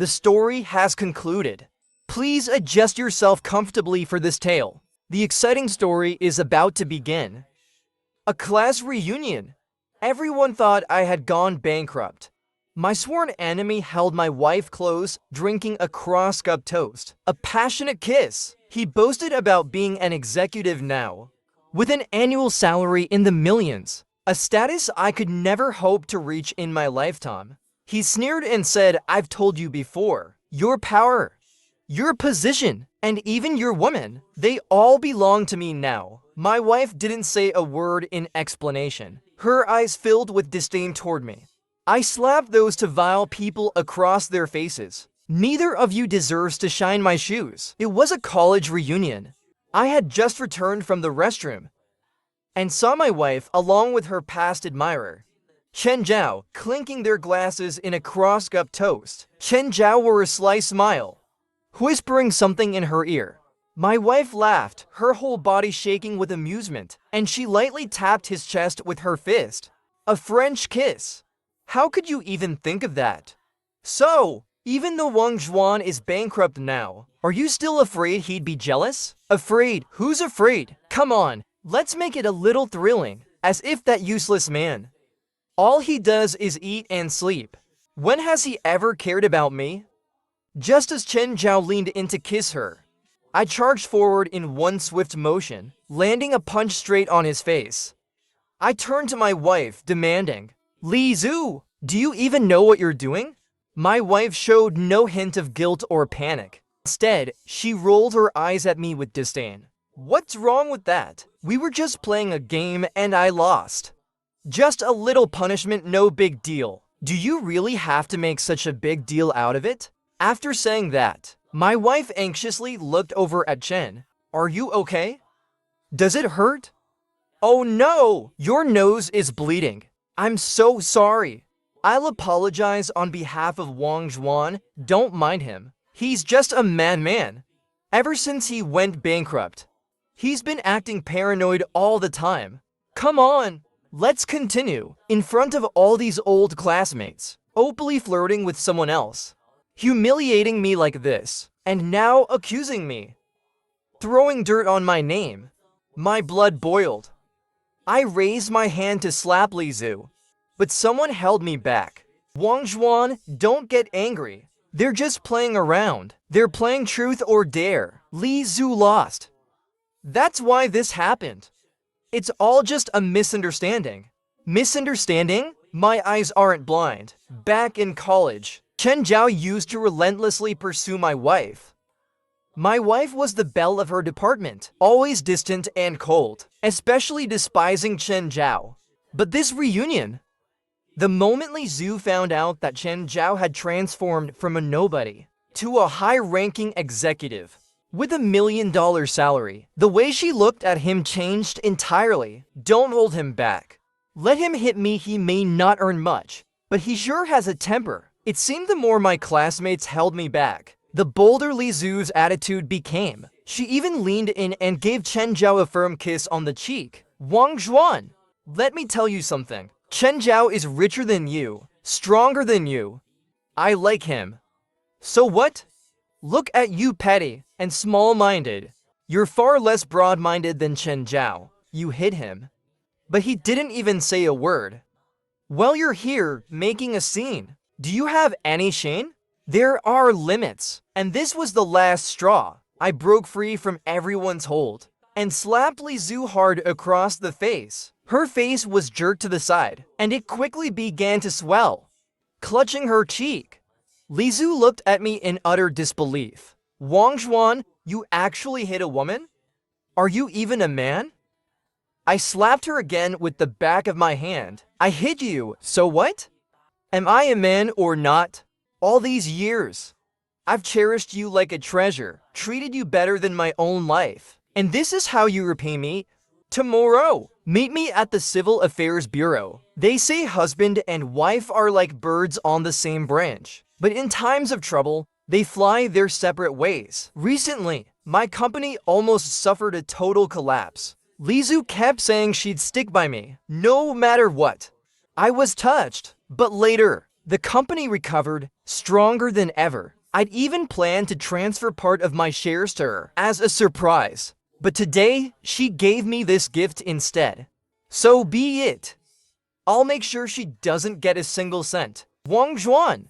The story has concluded. Please adjust yourself comfortably for this tale. The exciting story is about to begin. A class reunion. Everyone thought I had gone bankrupt. My sworn enemy held my wife close, drinking a cross-cup toast. A passionate kiss. He boasted about being an executive now, with an annual salary in the millions, a status I could never hope to reach in my lifetime. He sneered and said, "I've told you before, your power, your position, and even your woman, they all belong to me now." My wife didn't say a word in explanation. Her eyes filled with disdain toward me. I slapped those two vile people across their faces. Neither of you deserves to shine my shoes. It was a college reunion. I had just returned from the restroom and saw my wife along with her past admirer, Chen Zhao, clinking their glasses in a cross-cup toast. Chen Zhao wore a sly smile, whispering something in her ear. My wife laughed, her whole body shaking with amusement, and she lightly tapped his chest with her fist. A French kiss. How could you even think of that? So, even though Wang Zhuan is bankrupt now, are you still afraid he'd be jealous? Afraid? Who's afraid? Come on, let's make it a little thrilling, as if that useless man, all he does is eat and sleep. When has he ever cared about me? Just as Chen Zhao leaned in to kiss her, I charged forward in one swift motion, landing a punch straight on his face. I turned to my wife, demanding, "Li Zhu, do you even know what you're doing?" My wife showed no hint of guilt or panic. Instead, she rolled her eyes at me with disdain. "What's wrong with that? We were just playing a game and I lost. Just a little punishment, no big deal. Do you really have to make such a big deal out of it?" After saying that, my wife anxiously looked over at Chen. "Are you okay? Does it hurt?" "Oh no, your nose is bleeding. I'm so sorry. I'll apologize on behalf of Wang Zhuan. Don't mind him. He's just a madman. Ever since he went bankrupt, he's been acting paranoid all the time. Come on, let's continue. In front of all these old classmates, openly flirting with someone else, humiliating me like this, and now accusing me, throwing dirt on my name." My blood boiled. I raised my hand to slap Li Zhu, but someone held me back. "Wang Zhuan, don't get angry. They're just playing around. They're playing truth or dare." Li Zhu lost. "That's why this happened. It's all just a misunderstanding." Misunderstanding? My eyes aren't blind. Back in college, Chen Zhao used to relentlessly pursue my wife. My wife was the belle of her department, always distant and cold, especially despising Chen Zhao. But this reunion, the moment Li Zhu found out that Chen Zhao had transformed from a nobody to a high-ranking executive with $1 million salary, the way she looked at him changed entirely. Don't hold him back. Let him hit me. He may not earn much, but he sure has a temper. It seemed the more my classmates held me back, the bolder Li Zhu's attitude became. She even leaned in and gave Chen Zhao a firm kiss on the cheek. "Wang Zhuan, let me tell you something. Chen Zhao is richer than you, stronger than you. I like him. So what? Look at you, petty and small-minded. You're far less broad-minded than Chen Zhao. You hit him, but he didn't even say a word. Well, you're here making a scene. Do you have any shame? There are limits." And this was the last straw. I broke free from everyone's hold and slapped Li Zhu hard across the face. Her face was jerked to the side, and it quickly began to swell, clutching her cheek. Li Zhu looked at me in utter disbelief. "Wang Zhuan, you actually hit a woman? Are you even a man?" I slapped her again with the back of my hand. "I hit you, so what? Am I a man or not? All these years, I've cherished you like a treasure, treated you better than my own life. And this is how you repay me? Tomorrow, meet me at the Civil Affairs Bureau. They say husband and wife are like birds on the same branch, but in times of trouble, they fly their separate ways. Recently, my company almost suffered a total collapse. Li Zhu kept saying she'd stick by me, no matter what. I was touched, but later, The company recovered, stronger than ever. I'd even planned to transfer part of my shares to her as a surprise. But today, she gave me this gift instead. So be it. I'll make sure she doesn't get a single cent. Wang Zhuan.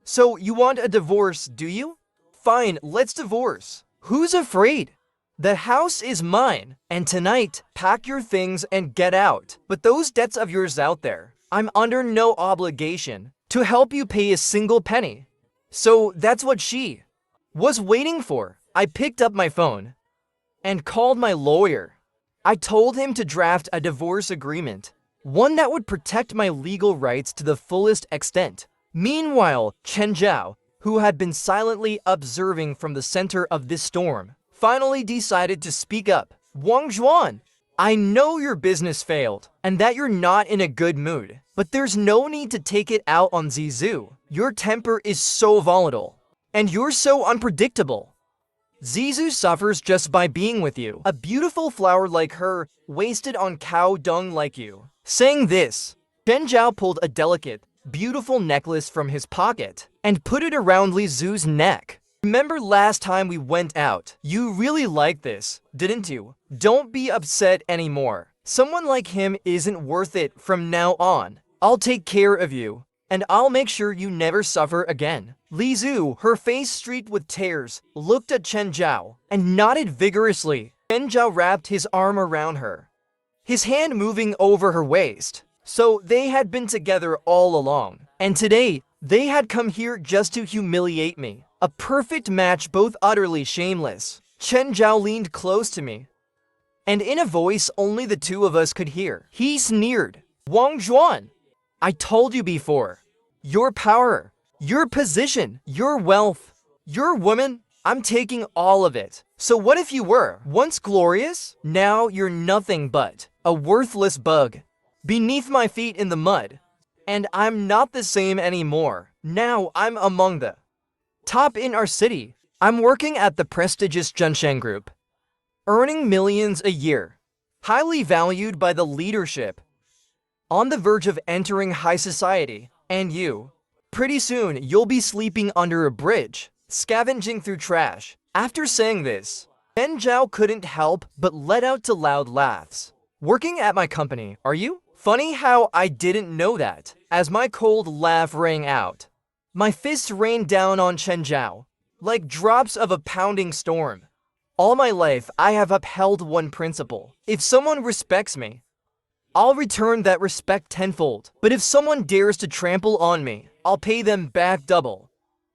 So you want a divorce, do you? Fine, let's divorce. Who's afraid? The house is mine, and tonight, pack your things and get out. But those debts of yours out there, I'm under no obligation to help you pay a single penny. So that's what she was waiting for. I picked up my phone and called my lawyer. I told him to draft a divorce agreement, one that would protect my legal rights to the fullest extent. Meanwhile, Chen Zhao, who had been silently observing from the center of this storm, finally decided to speak up. Wang Zhuan, I know your business failed and that you're not in a good mood, but there's no need to take it out on Zizou. Your temper is so volatile, and you're so unpredictable. Zizou suffers just by being with you. A beautiful flower like her, wasted on cow dung like you. Saying this, Chen Zhao pulled a delicate, beautiful necklace from his pocket and put it around Li Zhu's neck. Remember last time we went out? You really liked this, didn't you? Don't be upset anymore. Someone like him isn't worth it from now on. I'll take care of you, and I'll make sure you never suffer again. Li Zhu, her face streaked with tears, looked at Chen Zhao and nodded vigorously. Chen Zhao wrapped his arm around her, his hand moving over her waist. So they had been together all along, and today they had come here just to humiliate me. A perfect match, both utterly shameless. Chen Zhao leaned close to me, and in a voice only the two of us could hear, he sneered, Wang Zhuan, I told you before. Your power, your position, your wealth, your woman, I'm taking all of it. So what if you were once glorious? Now you're nothing but a worthless bug beneath my feet in the mud. And I'm not the same anymore. Now I'm among the top in our city. I'm working at the prestigious Zhensheng Group, earning millions a year, highly valued by the leadership, on the verge of entering high society. And you, pretty soon you'll be sleeping under a bridge, scavenging through trash. After saying this, Chen Zhao couldn't help but let out to loud laughs. Working at my company, are you? Funny how I didn't know that, as my cold laugh rang out. My fists rained down on Chen Zhao, like drops of a pounding storm. All my life, I have upheld one principle. If someone respects me, I'll return that respect tenfold. But if someone dares to trample on me, I'll pay them back double.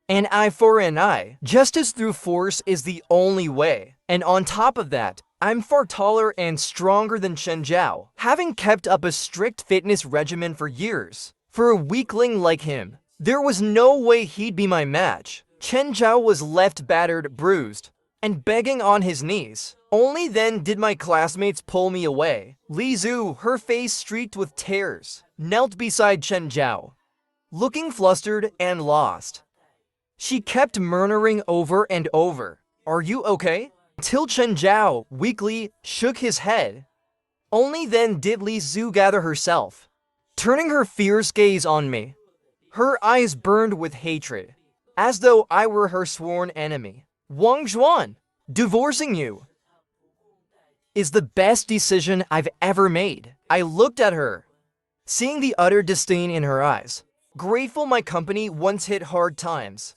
An eye for an eye. Justice through force is the only way. And on top of that, I'm far taller and stronger than Chen Zhao, having kept up a strict fitness regimen for years. For a weakling like him, there was no way he'd be my match. Chen Zhao was left battered, bruised, and begging on his knees. Only then did my classmates pull me away. Li Zhu, her face streaked with tears, knelt beside Chen Zhao, looking flustered and lost. She kept murmuring over and over, "Are you okay?" Till Chen Zhao weakly shook his head. Only then did Li Zhu gather herself, turning her fierce gaze on me. Her eyes burned with hatred, as though I were her sworn enemy. Wang Zhuan, divorcing you is the best decision I've ever made. I looked at her, seeing the utter disdain in her eyes. Grateful my company once hit hard times.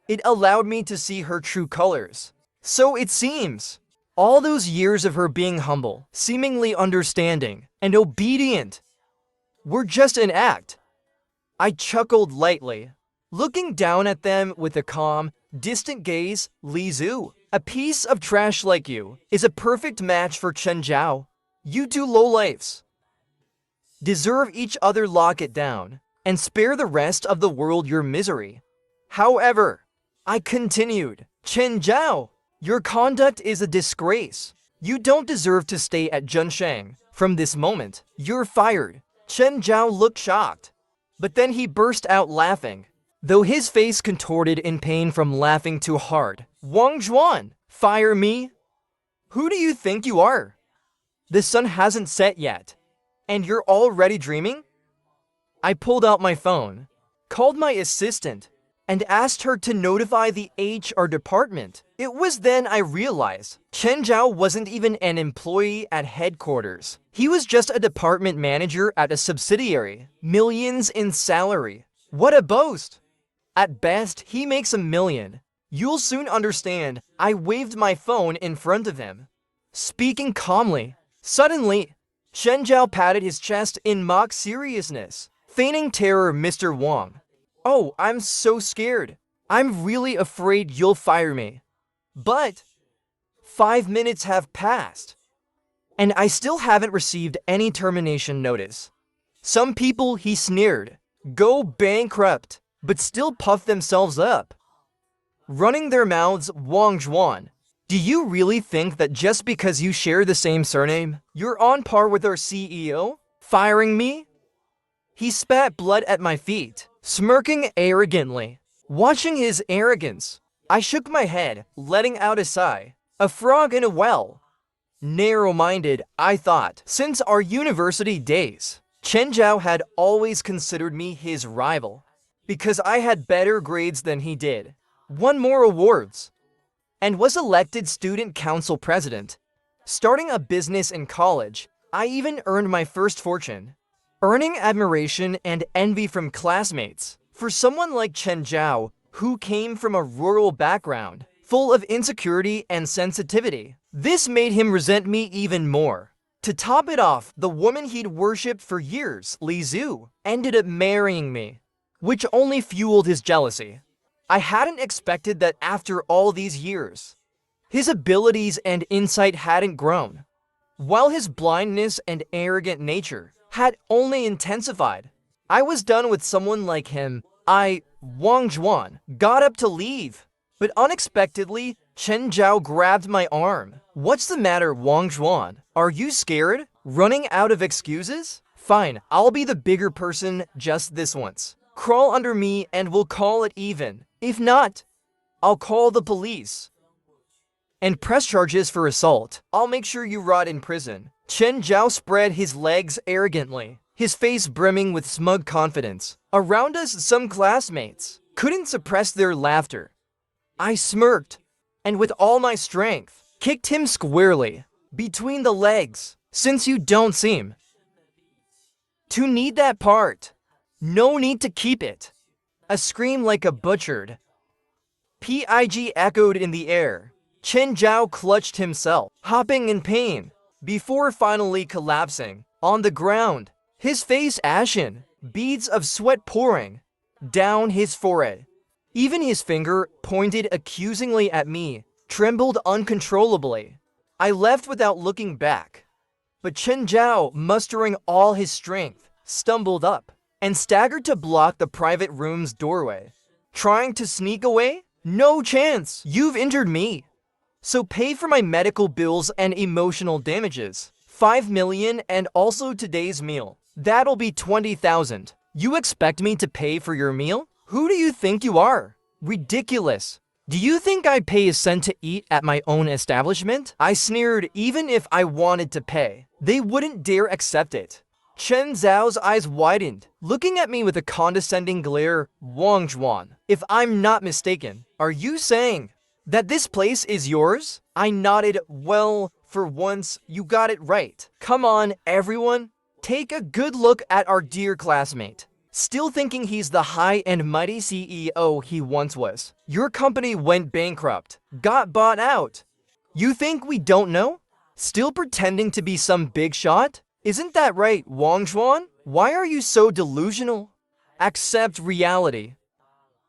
It allowed me to see her true colors. So it seems, all those years of her being humble, seemingly understanding, and obedient were just an act. I chuckled lightly, looking down at them with a calm, distant gaze. Li Zhu, a piece of trash like you is a perfect match for Chen Zhao. You two lowlifes deserve each other. Lock it down and spare the rest of the world your misery. However, I continued, Chen Zhao, your conduct is a disgrace. You don't deserve to stay at Zhensheng. From this moment, you're fired. Chen Zhao looked shocked, but then he burst out laughing, though his face contorted in pain from laughing too hard. Wang Zhuan, fire me? Who do you think you are? The sun hasn't set yet, and you're already dreaming? I pulled out my phone called my assistant, and asked her to notify the HR department. It was then I realized Chen Zhao wasn't even an employee at headquarters. He was just a department manager at a subsidiary. Millions in salary. What a boast! At best, he makes $1 million. You'll soon understand. I waved my phone in front of him, speaking calmly. Suddenly, Chen Zhao patted his chest in mock seriousness, feigning terror. Mr. Wang. Oh, I'm so scared. I'm really afraid you'll fire me. But 5 minutes have passed, and I still haven't received any termination notice. Some people, he sneered, go bankrupt, but still puff themselves up, running their mouths. Wang Zhuan, do you really think that just because you share the same surname, you're on par with our CEO? Firing me? He spat blood at my feet, smirking arrogantly. Watching his arrogance, I shook my head, letting out a sigh. A frog in a well. Narrow-minded, I thought. Since our university days, Chen Zhao had always considered me his rival, because I had better grades than he did, won more awards, and was elected student council president. Starting a business in college, I even earned my first fortune, earning admiration and envy from classmates. For someone like Chen Zhao, who came from a rural background, full of insecurity and sensitivity, this made him resent me even more. To top it off, the woman he'd worshipped for years, Li Zhu, ended up marrying me, which only fueled his jealousy. I hadn't expected that after all these years, his abilities and insight hadn't grown, while his blindness and arrogant nature had only intensified. I was done with someone like him. Wang Zhuan, got up to leave, but unexpectedly, Chen Zhao grabbed my arm. What's the matter, Wang Zhuan? Are you scared? Running out of excuses? Fine, I'll be the bigger person just this once. Crawl under me and we'll call it even. If not, I'll call the police and press charges for assault. I'll make sure you rot in prison. Chen Zhao spread his legs arrogantly, his face brimming with smug confidence. Around us, some classmates couldn't suppress their laughter. I smirked, and with all my strength, kicked him squarely between the legs. Since you don't seem to need that part, no need to keep it. A scream like a butchered pig echoed in the air. Chen Zhao clutched himself, hopping in pain, before finally collapsing on the ground, his face ashen, beads of sweat pouring down his forehead. Even his finger, pointed accusingly at me, trembled uncontrollably. I left without looking back, but Chen Zhao, mustering all his strength, stumbled up and staggered to block the private room's doorway. Trying to sneak away? No chance! You've injured me, so pay for my medical bills and emotional damages. 5 million and also today's meal. That'll be 20,000. You expect me to pay for your meal? Who do you think you are? Ridiculous. Do you think I'd pay a cent to eat at my own establishment? I sneered. Even if I wanted to pay, they wouldn't dare accept it. Chen Zhao's eyes widened, looking at me with a condescending glare. Wang Zhuan, if I'm not mistaken, are you saying that this place is yours? I nodded. Well, for once, you got it right. Come on, everyone. Take a good look at our dear classmate. Still thinking he's the high and mighty CEO he once was. Your company went bankrupt, got bought out. You think we don't know? Still pretending to be some big shot? Isn't that right, Wang Zhuan? Why are you so delusional? Accept reality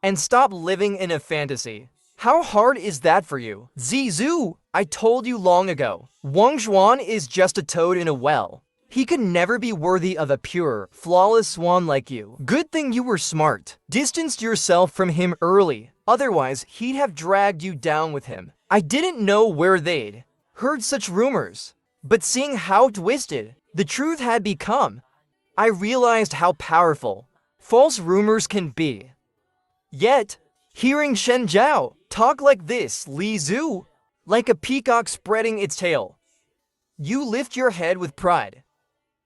and stop living in a fantasy. How hard is that for you? Zizou, I told you long ago. Wang Zhuan is just a toad in a well. He could never be worthy of a pure, flawless swan like you. Good thing you were smart. Distanced yourself from him early. Otherwise, he'd have dragged you down with him. I didn't know where they'd heard such rumors. But seeing how twisted the truth had become, I realized how powerful false rumors can be. Yet, hearing Chen Zhao talk like this, Li Zhu, like a peacock spreading its tail, you lift your head with pride,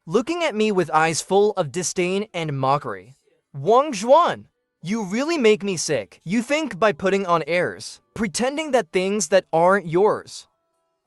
looking at me with eyes full of disdain and mockery. Wang Zhuan, You really make me sick. You think by putting on airs, pretending that things that aren't yours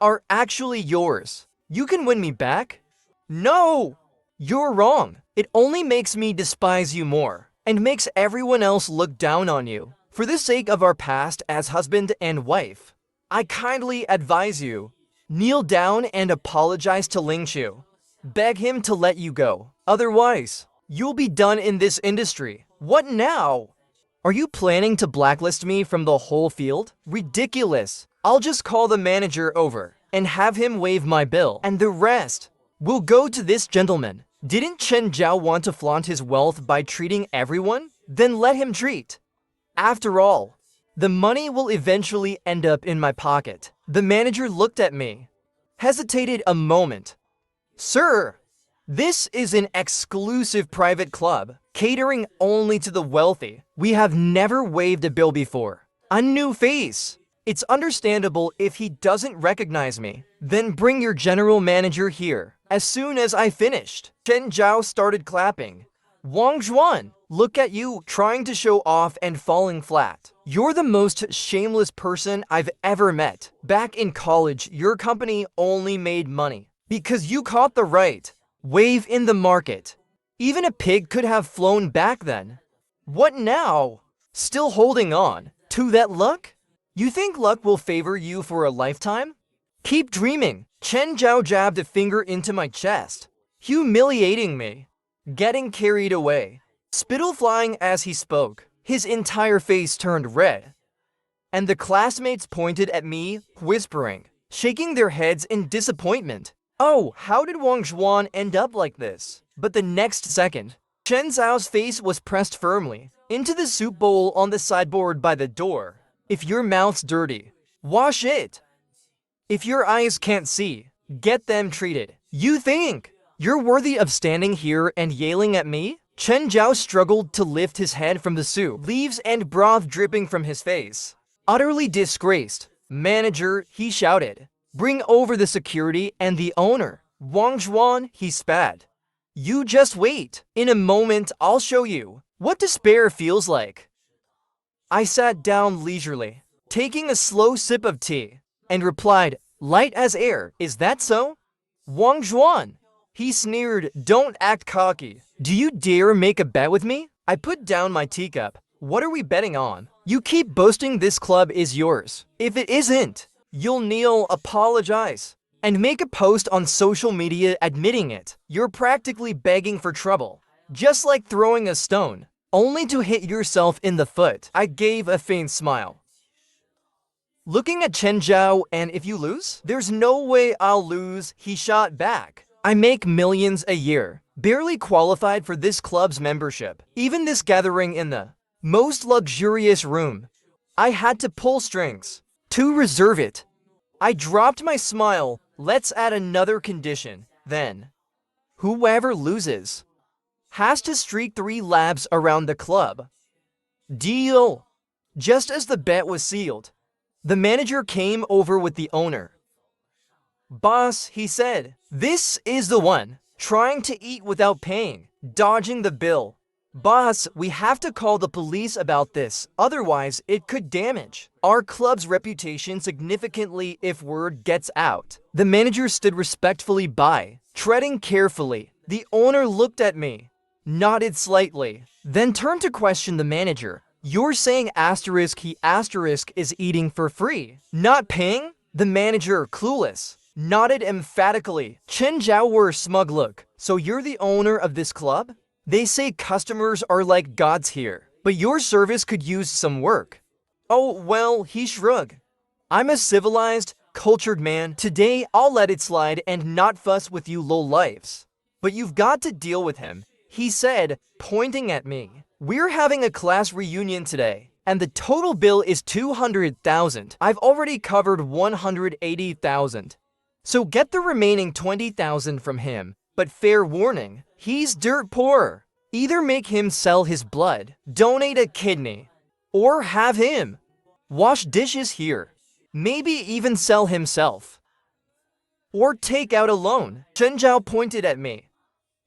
are actually yours, you can win me back? No! You're wrong. It only makes me despise you more and makes everyone else look down on you. For the sake of our past as husband and wife, I kindly advise you, kneel down and apologize to Ling Chu. Beg him to let you go. Otherwise, you'll be done in this industry. What now? Are you planning to blacklist me from the whole field? Ridiculous. I'll just call the manager over and have him waive my bill, and the rest will go to this gentleman. Didn't Chen Zhao want to flaunt his wealth by treating everyone? Then let him treat. After all, the money will eventually end up in my pocket. The manager looked at me, hesitated a moment. Sir, this is an exclusive private club, catering only to the wealthy. We have never waived a bill before. A new face. It's understandable if he doesn't recognize me. Then bring your general manager here. As soon as I finished, Chen Zhao started clapping. Wang Zhuan, look at you trying to show off and falling flat. You're the most shameless person I've ever met. Back in college, your company only made money because you caught the right wave in the market. Even a pig could have flown back then. What now? Still holding on to that luck? You think luck will favor you for a lifetime? Keep dreaming. Chen Zhao jabbed a finger into my chest, humiliating me, getting carried away, spittle flying as he spoke. His entire face turned red, and the classmates pointed at me, whispering, shaking their heads in disappointment. Oh, how did Wang Zhuan end up like this? But the next second, Chen Zhao's face was pressed firmly into the soup bowl on the sideboard by the door. If your mouth's dirty, wash it. If your eyes can't see, get them treated. You think you're worthy of standing here and yelling at me? Chen Zhao struggled to lift his head from the soup, leaves and broth dripping from his face. Utterly disgraced. Manager, he shouted. Bring over the security and the owner. Wang Zhuan, he spat. You just wait. In a moment, I'll show you what despair feels like. I sat down leisurely, taking a slow sip of tea, and replied, light as air, is that so? Wang Zhuan, he sneered, don't act cocky. Do you dare make a bet with me? I put down my teacup. What are we betting on? You keep boasting this club is yours. If it isn't, you'll kneel, apologize, and make a post on social media admitting it. You're practically begging for trouble, just like throwing a stone, only to hit yourself in the foot. I gave a faint smile, looking at Chen Zhao, and if you lose? There's no way I'll lose, he shot back. I make millions a year, barely qualified for this club's membership. Even this gathering in the most luxurious room, I had to pull strings to reserve it. I dropped my smile. Let's add another condition, then. Whoever loses has to streak 3 laps around the club. Deal. Just as the bet was sealed, the manager came over with the owner. Boss, he said, this is the one, trying to eat without paying, dodging the bill. Boss, we have to call the police about this, otherwise it could damage our club's reputation significantly if word gets out. The manager stood respectfully by, treading carefully. The owner looked at me, nodded slightly, then turned to question the manager. You're saying asterisk he asterisk is eating for free, not paying? The manager, clueless, nodded emphatically. Chen Zhao wore a smug look. So you're the owner of this club? They say customers are like gods here, but your service could use some work. Oh, well, he shrugged. I'm a civilized, cultured man. Today, I'll let it slide and not fuss with you lowlifes. But you've got to deal with him, he said, pointing at me. We're having a class reunion today, and the total bill is 200,000. I've already covered 180,000. So get the remaining 20,000 from him. But fair warning, he's dirt poor. Either make him sell his blood, donate a kidney, or have him wash dishes here. Maybe even sell himself. Or take out a loan. Chen Zhao pointed at me,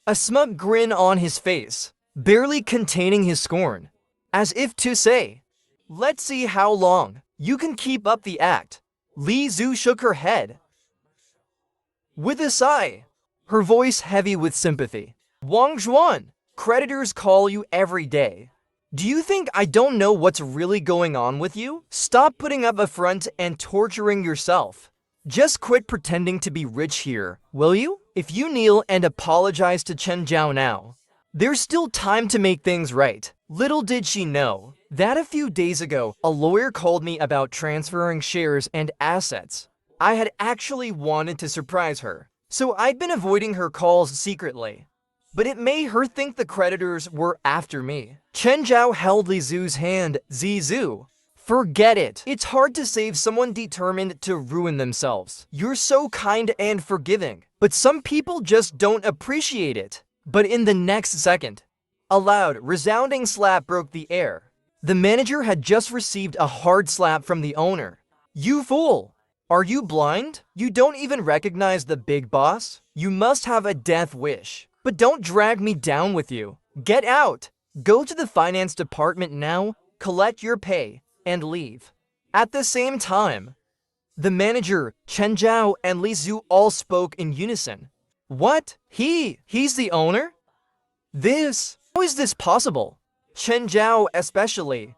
a smug grin on his face, barely containing his scorn. as if to say, let's see how long you can keep up the act. Li Zhu shook her head with a sigh, her voice heavy with sympathy. Wang Zhuan, creditors call you every day. Do you think I don't know what's really going on with you? Stop putting up a front and torturing yourself. Just quit pretending to be rich here, will you? If you kneel and apologize to Chen Zhao now, there's still time to make things right. Little did she know that a few days ago, a lawyer called me about transferring shares and assets. I had actually wanted to surprise her, so I'd been avoiding her calls secretly. But it made her think the creditors were after me. Chen Zhao held Li Zhu's hand. Zhu, forget it. It's hard to save someone determined to ruin themselves. You're so kind and forgiving, but some people just don't appreciate it. But in the next second, a loud, resounding slap broke the air. The manager had just received a hard slap from the owner. You fool! Are you blind? You don't even recognize the big boss? You must have a death wish. But don't drag me down with you. Get out! Go to the finance department now, collect your pay, and leave. At the same time, the manager, Chen Zhao, and Li Zhu all spoke in unison. What? He's the owner? How is this possible? Chen Zhao especially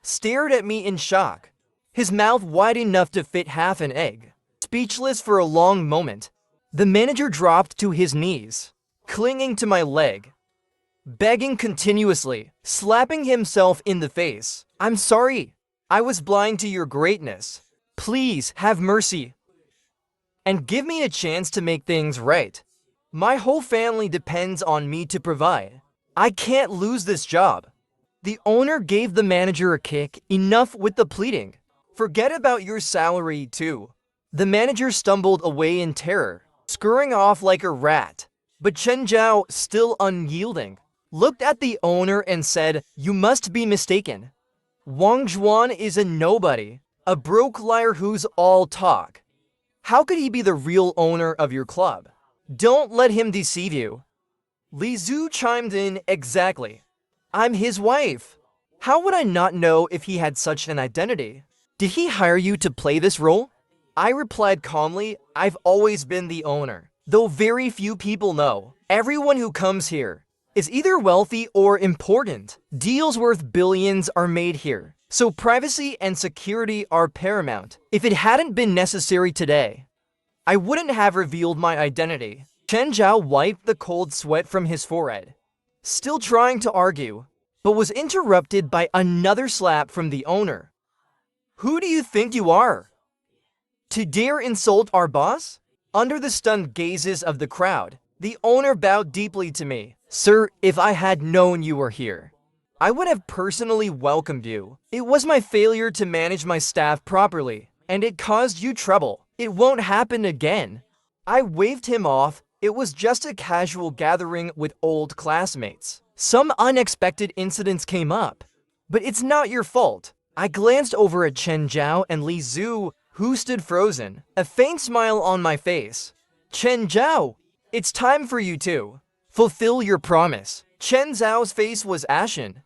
stared at me in shock, his mouth wide enough to fit half an egg. Speechless for a long moment, the manager dropped to his knees, clinging to my leg, begging continuously, slapping himself in the face. I'm sorry, I was blind to your greatness. Please have mercy and give me a chance to make things right. My whole family depends on me to provide. I can't lose this job. The owner gave the manager a kick. Enough with the pleading. Forget about your salary too. The manager stumbled away in terror, scurrying off like a rat. But Chen Zhao, still unyielding, looked at the owner and said, you must be mistaken. Wang Zhuan is a nobody, a broke liar who's all talk. How could he be the real owner of your club? Don't let him deceive you. Li Zhu chimed in, exactly. I'm his wife. How would I not know if he had such an identity? Did he hire you to play this role? I replied calmly, I've always been the owner. Though very few people know, everyone who comes here is either wealthy or important. Deals worth billions are made here, so privacy and security are paramount. If it hadn't been necessary today, I wouldn't have revealed my identity. Chen Zhao wiped the cold sweat from his forehead, still trying to argue, but was interrupted by another slap from the owner. Who do you think you are? To dare insult our boss? Under the stunned gazes of the crowd, the owner bowed deeply to me. Sir, if I had known you were here, I would have personally welcomed you. It was my failure to manage my staff properly, and it caused you trouble. It won't happen again. I waved him off. It was just a casual gathering with old classmates. Some unexpected incidents came up, but it's not your fault. I glanced over at Chen Zhao and Li Zhu, who stood frozen, a faint smile on my face. Chen Zhao, it's time for you to fulfill your promise. Chen Zhao's face was ashen,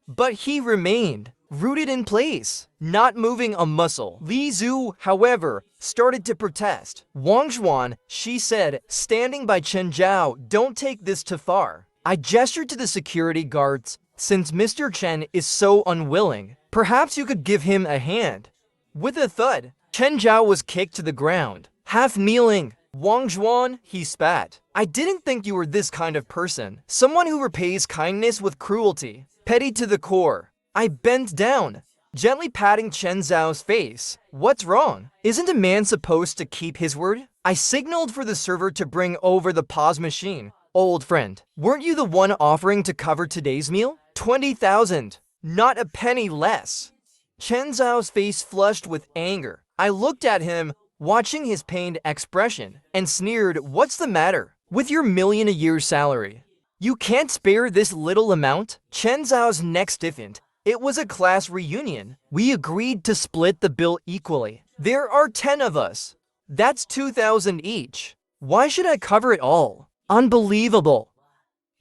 but he remained rooted in place, not moving a muscle. Li Zhu, however, started to protest. Wang Zhuan, she said, standing by Chen Zhao, don't take this too far. I gestured to the security guards. Since Mr. Chen is so unwilling, perhaps you could give him a hand. With a thud, Chen Zhao was kicked to the ground, half kneeling. Wang Zhuan, he spat. I didn't think you were this kind of person. Someone who repays kindness with cruelty. Petty to the core. I bent down, gently patting Chen Zhao's face. What's wrong? Isn't a man supposed to keep his word? I signaled for the server to bring over the pause machine. Old friend, weren't you the one offering to cover today's meal? 20,000, not a penny less. Chen Zhao's face flushed with anger. I looked at him, watching his pained expression, and sneered, what's the matter with your $1,000,000 a year salary? You can't spare this little amount? Chen Zhao's neck stiffened. It was a class reunion. We agreed to split the bill equally. There are 10 of us. That's 2,000 each. Why should I cover it all? Unbelievable.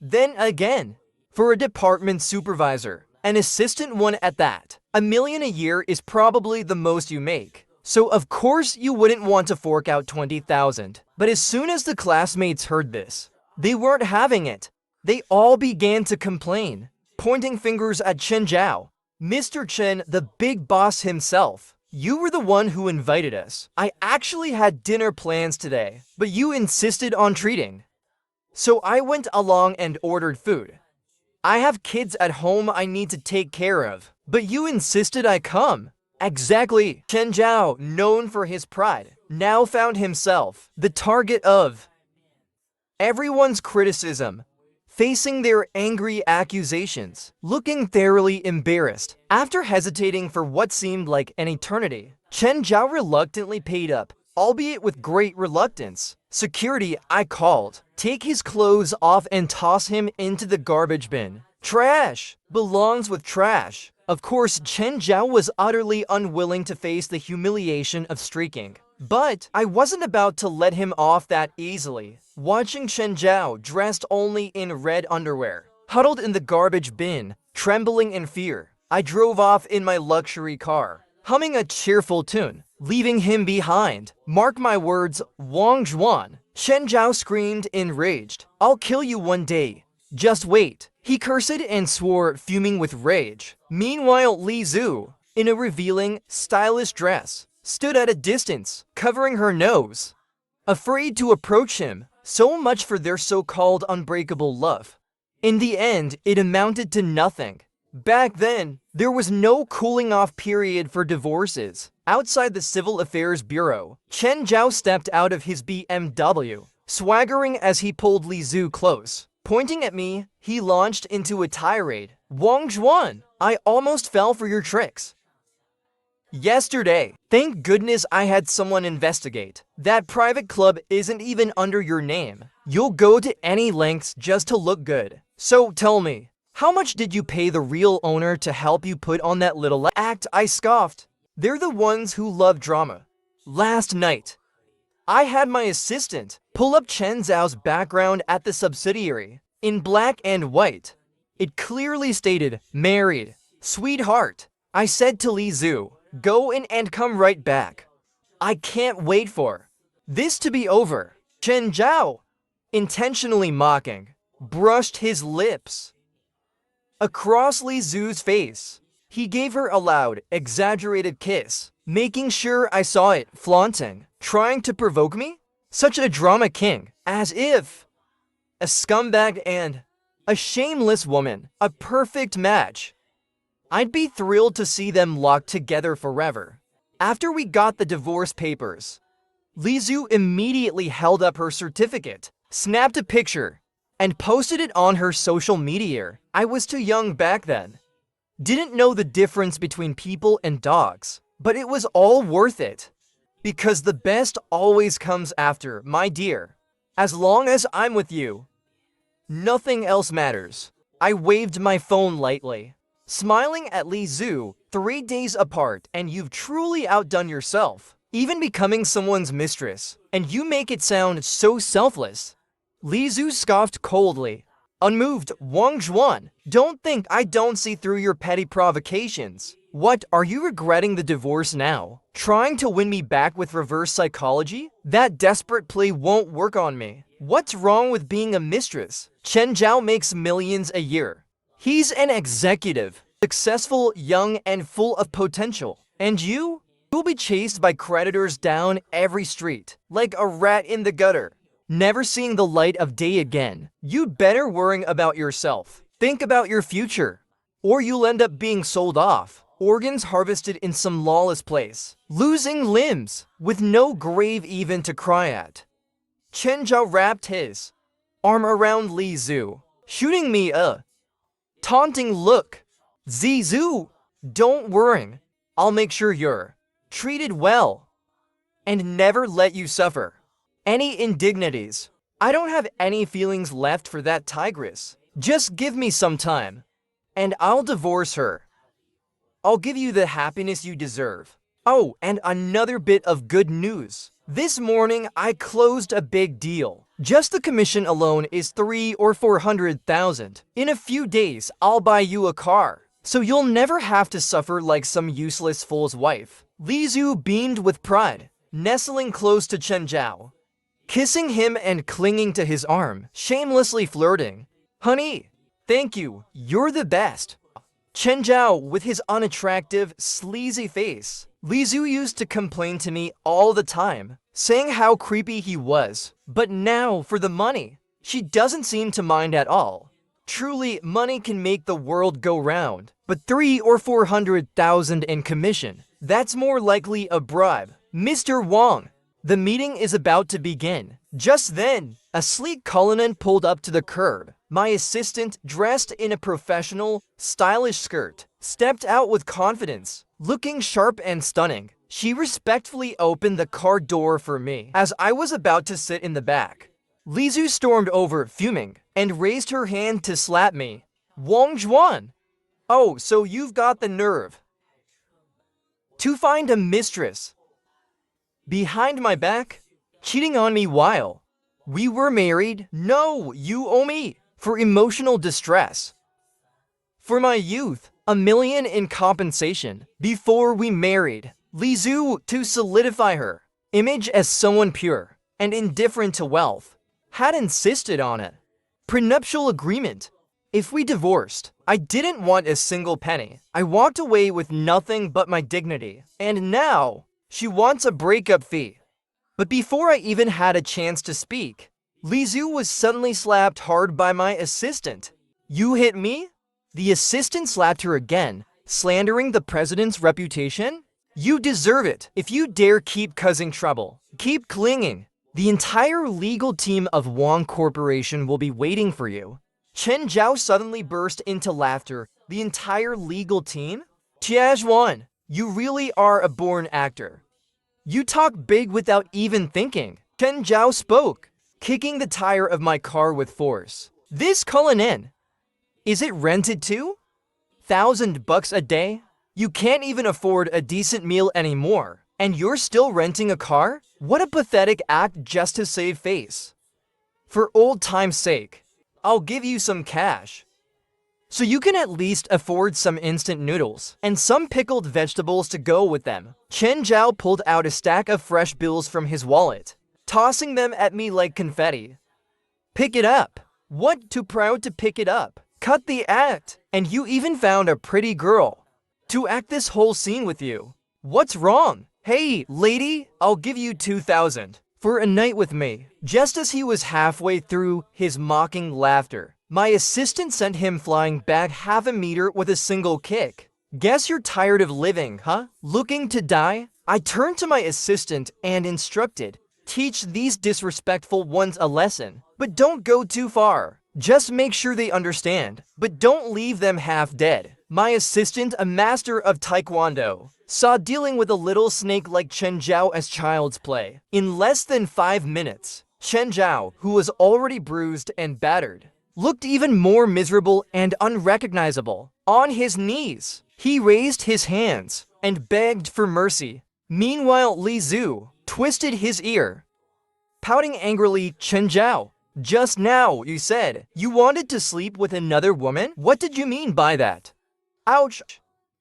Then again, for a department supervisor, An assistant one at that. $1 million a year is probably the most you make. So of course you wouldn't want to fork out $20,000. But as soon as the classmates heard this, they weren't having it. They all began to complain, pointing fingers at Chen Zhao. Mr. Chen, the big boss himself. You were the one who invited us. I actually had dinner plans today, but you insisted on treating. So I went along and ordered food. I have kids at home I need to take care of, but you insisted I come. Exactly. Chen Zhao, known for his pride, now found himself the target of everyone's criticism, facing their angry accusations, looking thoroughly embarrassed. After hesitating for what seemed like an eternity, Chen Zhao reluctantly paid up, albeit with great reluctance. Security, I called. Take his clothes off and toss him into the garbage bin. Trash belongs with trash. Of course, Chen Zhao was utterly unwilling to face the humiliation of streaking. But I wasn't about to let him off that easily. Watching Chen Zhao, dressed only in red underwear, huddled in the garbage bin, trembling in fear, I drove off in my luxury car, humming a cheerful tune, leaving him behind. Mark my words, Wang Zhuan. Chen Zhao screamed, enraged. I'll kill you one day. Just wait. He cursed and swore, fuming with rage. Meanwhile, Li Zhu, in a revealing, stylish dress, stood at a distance, covering her nose, afraid to approach him. So much for their so-called unbreakable love. In the end, it amounted to nothing. Back then, there was no cooling-off period for divorces. Outside the Civil Affairs Bureau, Chen Zhao stepped out of his BMW, swaggering as he pulled Li Zhu close. Pointing at me, he launched into a tirade. Wang Zhuan, I almost fell for your tricks yesterday. Thank goodness I had someone investigate. That private club isn't even under your name. You'll go to any lengths just to look good. So tell me, how much did you pay the real owner to help you put on that little act? I scoffed. They're the ones who love drama. Last night, I had my assistant pull up Chen Zhao's background at the subsidiary in black and white. It clearly stated, married. Sweetheart, I said to Li Zhu, go in and come right back. I can't wait for this to be over. Chen Zhao, intentionally mocking, brushed his lips across Li Zhu's face. He gave her a loud, exaggerated kiss, making sure I saw it, flaunting, trying to provoke me? Such a drama king, as if a scumbag and a shameless woman, a perfect match. I'd be thrilled to see them locked together forever. After we got the divorce papers, Li Zhu immediately held up her certificate, snapped a picture, and posted it on her social media. I was too young back then. Didn't know the difference between people and dogs, but it was all worth it. Because the best always comes after, my dear. As long as I'm with you, nothing else matters. I waved my phone lightly, smiling at Li Zhu. 3 days apart and you've truly outdone yourself, even becoming someone's mistress, and you make it sound so selfless. Li Zhu scoffed coldly. Unmoved, Wang Zhuan, don't think I don't see through your petty provocations. What, are you regretting the divorce now? Trying to win me back with reverse psychology? That desperate play won't work on me. What's wrong with being a mistress? Chen Zhao makes millions a year. He's an executive, successful, young, and full of potential. And you? You'll be chased by creditors down every street, like a rat in the gutter, never seeing the light of day again. You'd better worry about yourself. Think about your future. Or you'll end up being sold off, organs harvested in some lawless place, losing limbs, with no grave even to cry at. Chen Zhao wrapped his arm around Li Zhu, shooting me a taunting look. Zhu, don't worry. I'll make sure you're treated well and never let you suffer any indignities. I don't have any feelings left for that tigress. Just give me some time, and I'll divorce her. I'll give you the happiness you deserve. Oh, and another bit of good news. This morning, I closed a big deal. Just the commission alone is 300,000 or 400,000. In a few days, I'll buy you a car. So you'll never have to suffer like some useless fool's wife. Li Zhu beamed with pride, nestling close to Chen Zhao, kissing him and clinging to his arm, shamelessly flirting. Honey, thank you, you're the best. Chen Zhao, with his unattractive, sleazy face. Li Zhu used to complain to me all the time, saying how creepy he was. But now, for the money, she doesn't seem to mind at all. Truly, money can make the world go round. But 300,000 or 400,000 in commission, that's more likely a bribe. Mr. Wang, the meeting is about to begin. Just then, a sleek Cullinan pulled up to the curb. My assistant, dressed in a professional, stylish skirt, stepped out with confidence, looking sharp and stunning. She respectfully opened the car door for me as I was about to sit in the back. Li Zhu stormed over, fuming, and raised her hand to slap me. Wang Zhuan! Oh, so you've got the nerve to find a mistress behind my back, cheating on me while we were married? No, you owe me for emotional distress. For my youth, $1 million in compensation before we married. Li Zhu, to solidify her image as someone pure and indifferent to wealth, had insisted on it. Prenuptial agreement. If we divorced, I didn't want a single penny. I walked away with nothing but my dignity. And now, she wants a breakup fee. But before I even had a chance to speak, Li Zhu was suddenly slapped hard by my assistant. You hit me? The assistant slapped her again, slandering the president's reputation? You deserve it. If you dare keep causing trouble, keep clinging, the entire legal team of Wang Corporation will be waiting for you. Chen Zhao suddenly burst into laughter. The entire legal team? Tiajuan, you really are a born actor. You talk big without even thinking. Chen Zhao spoke, kicking the tire of my car with force. This Cullinan, is it rented too? $1,000 a day? You can't even afford a decent meal anymore, and you're still renting a car? What a pathetic act just to save face. For old time's sake, I'll give you some cash, so you can at least afford some instant noodles and some pickled vegetables to go with them. Chen Zhao pulled out a stack of fresh bills from his wallet, tossing them at me like confetti. Pick it up. What, too proud to pick it up? Cut the act. And you even found a pretty girl to act this whole scene with you. What's wrong? Hey, lady, I'll give you 2,000 for a night with me. Just as he was halfway through his mocking laughter, my assistant sent him flying back half a meter with a single kick. Guess you're tired of living, huh? Looking to die? I turned to my assistant and instructed, teach these disrespectful ones a lesson, but don't go too far. Just make sure they understand, but don't leave them half dead. My assistant, a master of Taekwondo, saw dealing with a little snake like Chen Zhao as child's play. In less than 5 minutes, Chen Zhao, who was already bruised and battered, looked even more miserable and unrecognizable. On his knees, he raised his hands and begged for mercy. Meanwhile, Li Zhu twisted his ear, pouting angrily. Chen Zhao, just now you said you wanted to sleep with another woman? What did you mean by that? Ouch.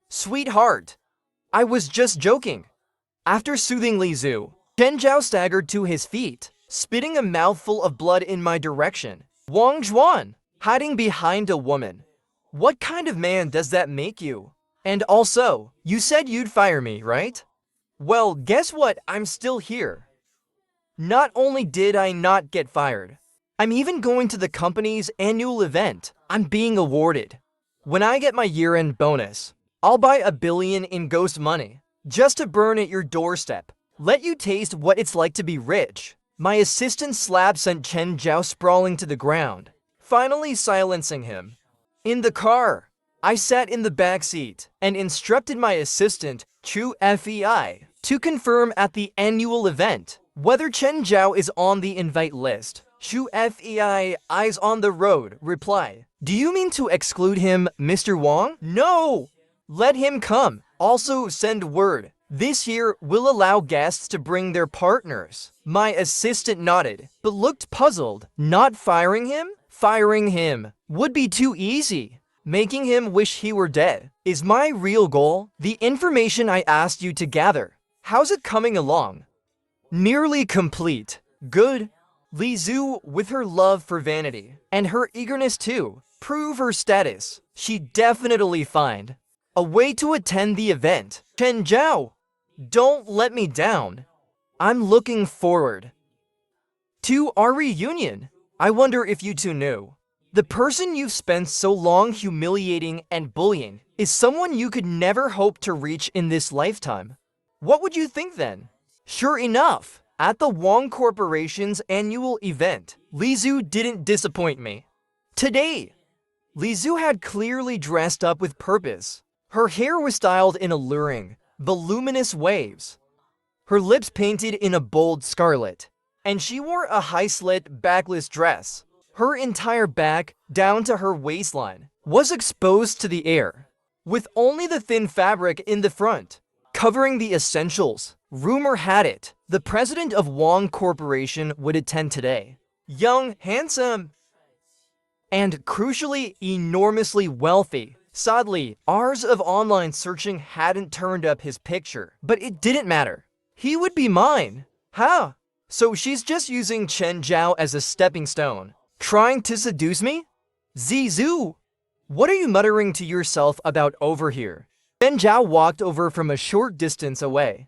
Sweetheart, I was just joking. After soothing Li Zhu, Chen Zhao staggered to his feet, spitting a mouthful of blood in my direction. Wang Zhuan, hiding behind a woman. What kind of man does that make you? And also, you said you'd fire me, right? Well, guess what? I'm still here. Not only did I not get fired, I'm even going to the company's annual event. I'm being awarded. When I get my year-end bonus, I'll buy $1 billion in ghost money, just to burn at your doorstep. Let you taste what it's like to be rich. My assistant's slap sent Chen Zhao sprawling to the ground, finally silencing him. In the car, I sat in the back seat and instructed my assistant, Chu Fei, to confirm at the annual event whether Chen Zhao is on the invite list. Chu Fei, eyes on the road, reply. Do you mean to exclude him, Mr. Wang? No! Let him come. Also send word. This year, we'll allow guests to bring their partners. My assistant nodded, but looked puzzled. Not firing him? Firing him would be too easy. making him wish he were dead, is my real goal. The information I asked you to gather, how's it coming along? Nearly complete. Good. Li Zhu, with her love for vanity, and her eagerness to prove her status, she definitely find a way to attend the event. Chen Zhao, don't let me down. I'm looking forward to our reunion. I wonder if you two knew. The person you've spent so long humiliating and bullying is someone you could never hope to reach in this lifetime. What would you think then? Sure enough, at the Wang Corporation's annual event, Li Zhu didn't disappoint me. Today, Li Zhu had clearly dressed up with purpose. Her hair was styled in alluring, voluminous waves. Her lips painted in a bold scarlet, and she wore a high-slit, backless dress. Her entire back, down to her waistline, was exposed to the air, with only the thin fabric in the front, covering the essentials. Rumor had it, the president of Wang Corporation would attend today. Young, handsome, and crucially, enormously wealthy. Sadly, hours of online searching hadn't turned up his picture, but it didn't matter. He would be mine. Huh? So she's just using Chen Zhao as a stepping stone, trying to seduce me? Zhu, what are you muttering to yourself about over here? Chen Zhao walked over from a short distance away,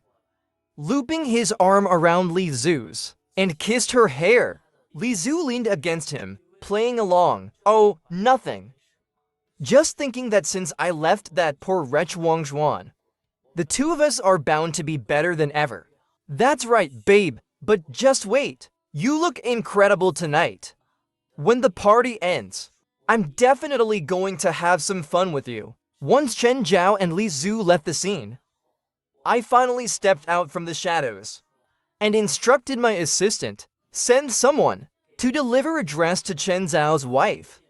looping his arm around Li Zhu's, and kissed her hair. Li Zhu leaned against him, playing along. Oh, nothing. Just thinking that since I left that poor wretch Wang Zhuan, the two of us are bound to be better than ever. That's right, babe, but just wait. You look incredible tonight. When the party ends, I'm definitely going to have some fun with you. Once Chen Zhao and Li Zhu left the scene, I finally stepped out from the shadows and instructed my assistant, send someone to deliver a dress to Chen Zhao's wife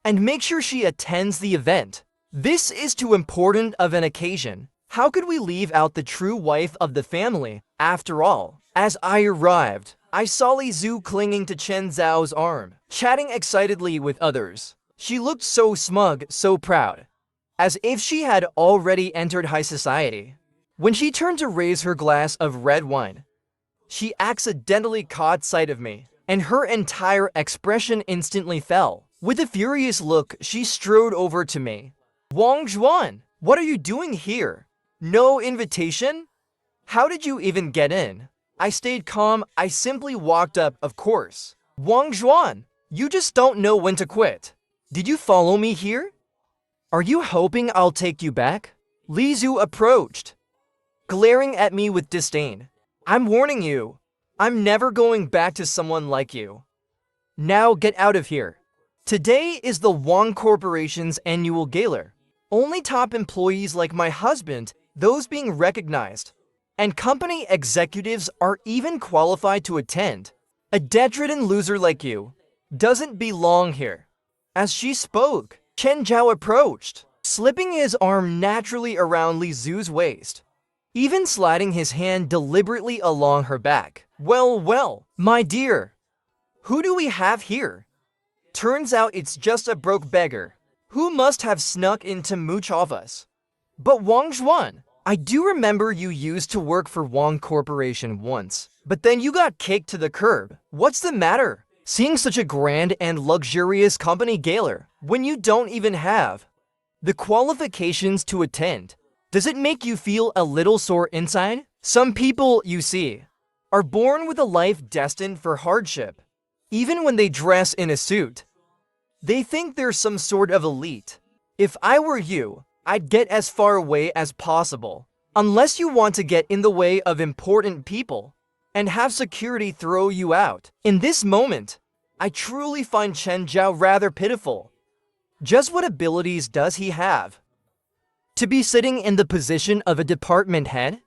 and make sure she attends the event. This is too important of an occasion. How could we leave out the true wife of the family? After all, as I arrived, I saw Li Zhu clinging to Chen Zhao's arm, chatting excitedly with others. She looked so smug, so proud, as if she had already entered high society. When she turned to raise her glass of red wine, she accidentally caught sight of me, and her entire expression instantly fell. With a furious look, she strode over to me. Wang Zhuan, what are you doing here? No invitation? How did you even get in? I stayed calm. I simply walked up, of course. Wang Zhuan, you just don't know when to quit. Did you follow me here? Are you hoping I'll take you back? Li Zhu approached, glaring at me with disdain. I'm warning you, I'm never going back to someone like you. Now get out of here. Today is the Wang Corporation's annual gala. Only top employees like my husband, those being recognized, and company executives are even qualified to attend. A detritus loser like you doesn't belong here. As she spoke, Chen Zhao approached, slipping his arm naturally around Li Zhu's waist, even sliding his hand deliberately along her back. Well, my dear, who do we have here? Turns out it's just a broke beggar who must have snuck in to mooch off us. But Wang Zhuan, I do remember you used to work for Wang Corporation once, but then you got kicked to the curb. What's the matter? Seeing such a grand and luxurious company gala when you don't even have the qualifications to attend. Does it make you feel a little sore inside? Some people, you see, are born with a life destined for hardship. Even when they dress in a suit, they think they're some sort of elite. If I were you, I'd get as far away as possible, unless you want to get in the way of important people and have security throw you out. In this moment, I truly find Chen Zhao rather pitiful. Just what abilities does he have? To be sitting in the position of a department head?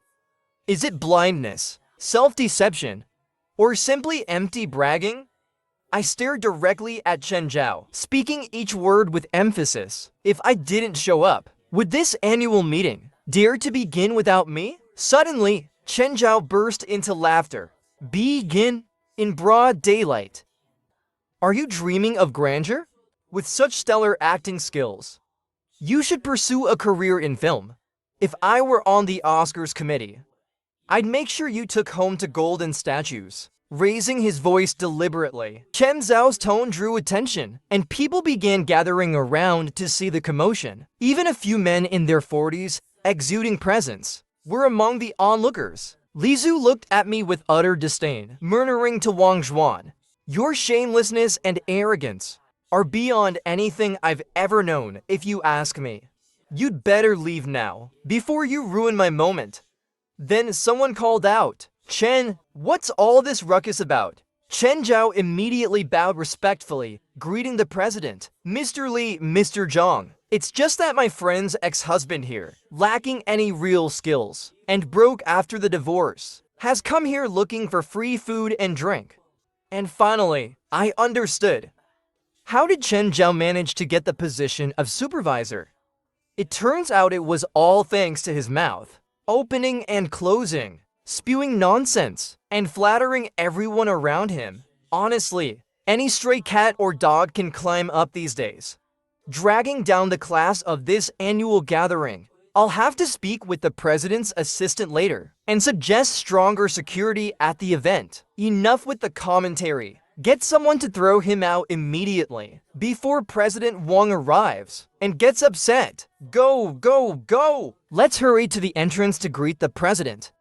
Is it blindness, self-deception, or simply empty bragging? I stared directly at Chen Zhao, speaking each word with emphasis. If I didn't show up, would this annual meeting dare to begin without me? Suddenly, Chen Zhao burst into laughter. Begin? In broad daylight? Are you dreaming of grandeur? With such stellar acting skills, You should pursue a career in film. If I were on the Oscars committee, I'd make sure you took home to golden statues. Raising his voice deliberately, Chen Zhao's tone drew attention, and people began gathering around to see the commotion. Even a few men in their 40s, exuding presence, were among the onlookers. Li Zhu looked at me with utter disdain, murmuring to Wang Zhuan, "Your shamelessness and arrogance are beyond anything I've ever known, if you ask me. You'd better leave now, before you ruin my moment." Then someone called out, "Chen, what's all this ruckus about?" Chen Zhao immediately bowed respectfully, greeting the president. "Mr. Li, Mr. Zhang, it's just that my friend's ex-husband here, lacking any real skills, and broke after the divorce, has come here looking for free food and drink." And finally, I understood. How did Chen Zhao manage to get the position of supervisor? It turns out it was all thanks to his mouth, opening and closing, spewing nonsense, and flattering everyone around him. Honestly, any stray cat or dog can climb up these days. Dragging down the class of this annual gathering, I'll have to speak with the president's assistant later and suggest stronger security at the event. Enough with the commentary. Get someone to throw him out immediately before President Wang arrives and gets upset. Go, go, go! Let's hurry to the entrance to greet the president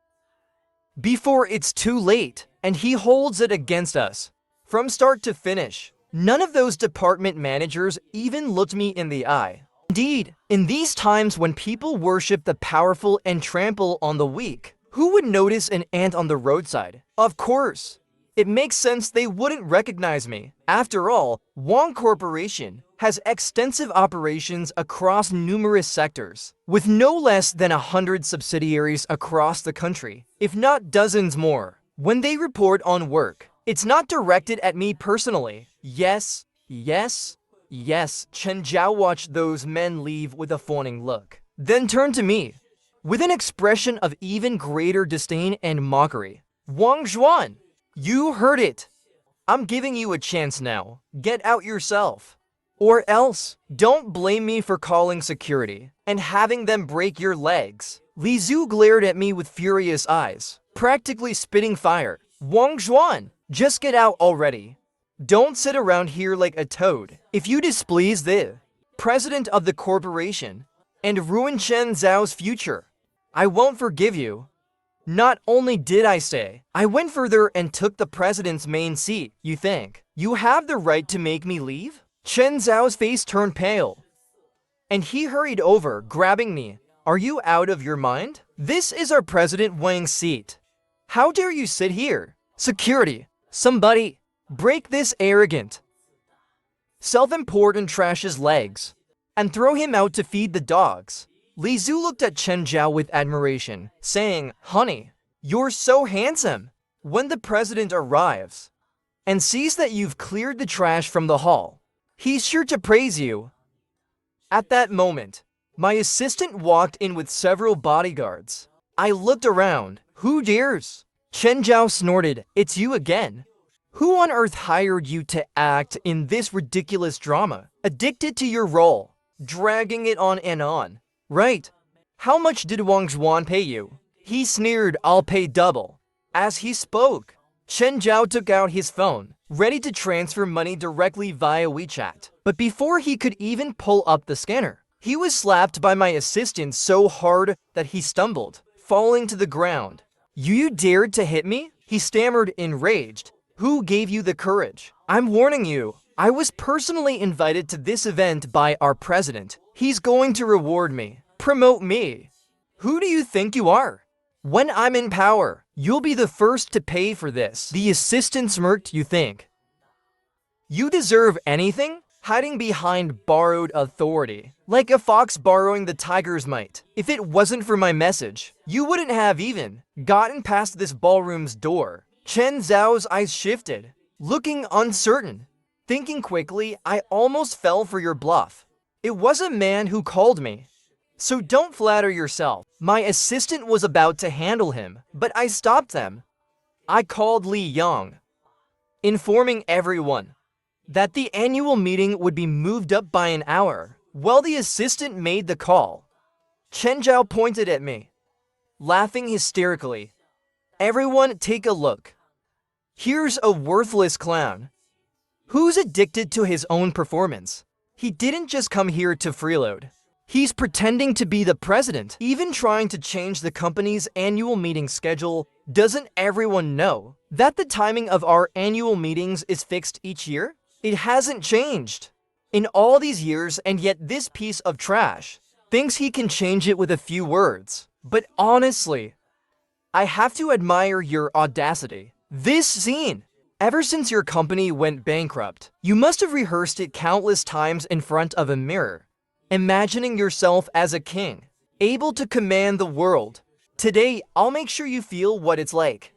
before it's too late and he holds it against us. From start to finish, none of those department managers even looked me in the eye. Indeed, in these times when people worship the powerful and trample on the weak, who would notice an ant on the roadside? Of course, it makes sense they wouldn't recognize me. After all, Wang Corporation has extensive operations across numerous sectors, with no less than 100 subsidiaries across the country, if not dozens more. When they report on work, it's not directed at me personally. Yes, yes, yes. Chen Zhao watched those men leave with a fawning look, then turned to me with an expression of even greater disdain and mockery. "Wang Zhuan, you heard it. I'm giving you a chance now. Get out yourself. Or else, don't blame me for calling security and having them break your legs." Li Zhu glared at me with furious eyes, practically spitting fire. "Wang Zhuan, just get out already. Don't sit around here like a toad. If you displease the president of the corporation and ruin Chen Zhao's future, I won't forgive you." Not only did I say, I went further and took the president's main seat. You think you have the right to make me leave? Chen Zhao's face turned pale, and he hurried over, grabbing me. "Are you out of your mind? This is our President Wang's seat. How dare you sit here? Security, somebody, break this arrogant, self-important trash's legs and throw him out to feed the dogs." Li Zhu looked at Chen Zhao with admiration, saying, "Honey, you're so handsome." When the president arrives and sees that you've cleared the trash from the hall, he's sure to praise you. At that moment, my assistant walked in with several bodyguards. I looked around. Who dares? Chen Zhao snorted. "It's you again. Who on earth hired you to act in this ridiculous drama? Addicted to your role, dragging it on and on. Right. How much did Wang Zhuan pay you?" He sneered, "I'll pay double." As he spoke, Chen Zhao took out his phone, ready to transfer money directly via WeChat. But before he could even pull up the scanner, he was slapped by my assistant so hard that he stumbled, falling to the ground. You dared to hit me?" He stammered, enraged. "Who gave you the courage? I'm warning you. I was personally invited to this event by our president. He's going to reward me, promote me. Who do you think you are? When I'm in power, you'll be the first to pay for this." The assistant smirked. "You think you deserve anything? Hiding behind borrowed authority, like a fox borrowing the tiger's might. If it wasn't for my message, you wouldn't have even gotten past this ballroom's door." Chen Zhao's eyes shifted, looking uncertain. Thinking quickly, I almost fell for your bluff. It was a man who called me. So don't flatter yourself. My assistant was about to handle him, but I stopped them. I called Li Yang, informing everyone that the annual meeting would be moved up by an hour. While the assistant made the call, Chen Zhao pointed at me, laughing hysterically. Everyone take a look. Here's a worthless clown who's addicted to his own performance. He didn't just come here to freeload. He's pretending to be the president, even trying to change the company's annual meeting schedule. Doesn't everyone know that the timing of our annual meetings is fixed each year? It hasn't changed in all these years, and yet this piece of trash thinks he can change it with a few words. But honestly, I have to admire your audacity. This scene, ever since your company went bankrupt, you must have rehearsed it countless times in front of a mirror, imagining yourself as a king, able to command the world. Today, I'll make sure you feel what it's like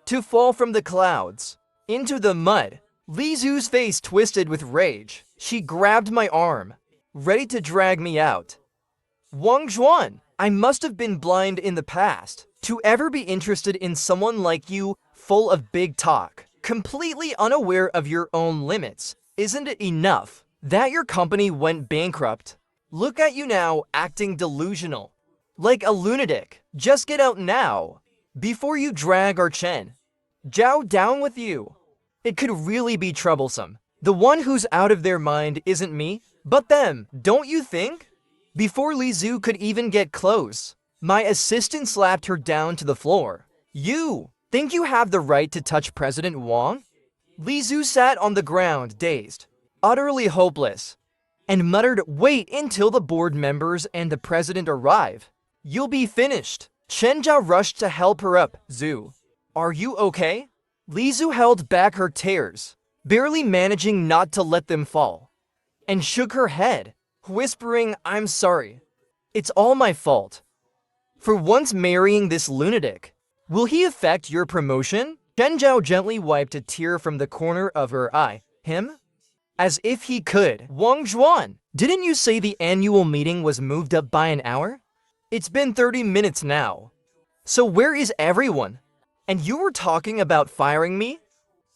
to fall from the clouds into the mud. Li Zhu's face twisted with rage. She grabbed my arm, ready to drag me out. Wang Zhuan, I must have been blind in the past to ever be interested in someone like you, full of big talk, completely unaware of your own limits. Isn't it enough that your company went bankrupt? Look at you now, acting delusional, like a lunatic. Just get out now, before you drag our Chen Zhao down with you. It could really be troublesome. The one who's out of their mind isn't me, but them, don't you think? Before Li Zhu could even get close, my assistant slapped her down to the floor. You think you have the right to touch President Wang? Li Zhu sat on the ground, dazed, utterly hopeless, and muttered, "Wait until the board members and the president arrive. You'll be finished." Chen Zhao rushed to help her up. Zhu, are you okay? Li Zhu held back her tears, barely managing not to let them fall, and shook her head, whispering, "I'm sorry. It's all my fault for once marrying this lunatic. Will he affect your promotion?" Chen Zhao gently wiped a tear from the corner of her eye. Him? As if he could. Wang Zhuan, didn't you say the annual meeting was moved up by an hour? It's been 30 minutes now. So where is everyone? And you were talking about firing me?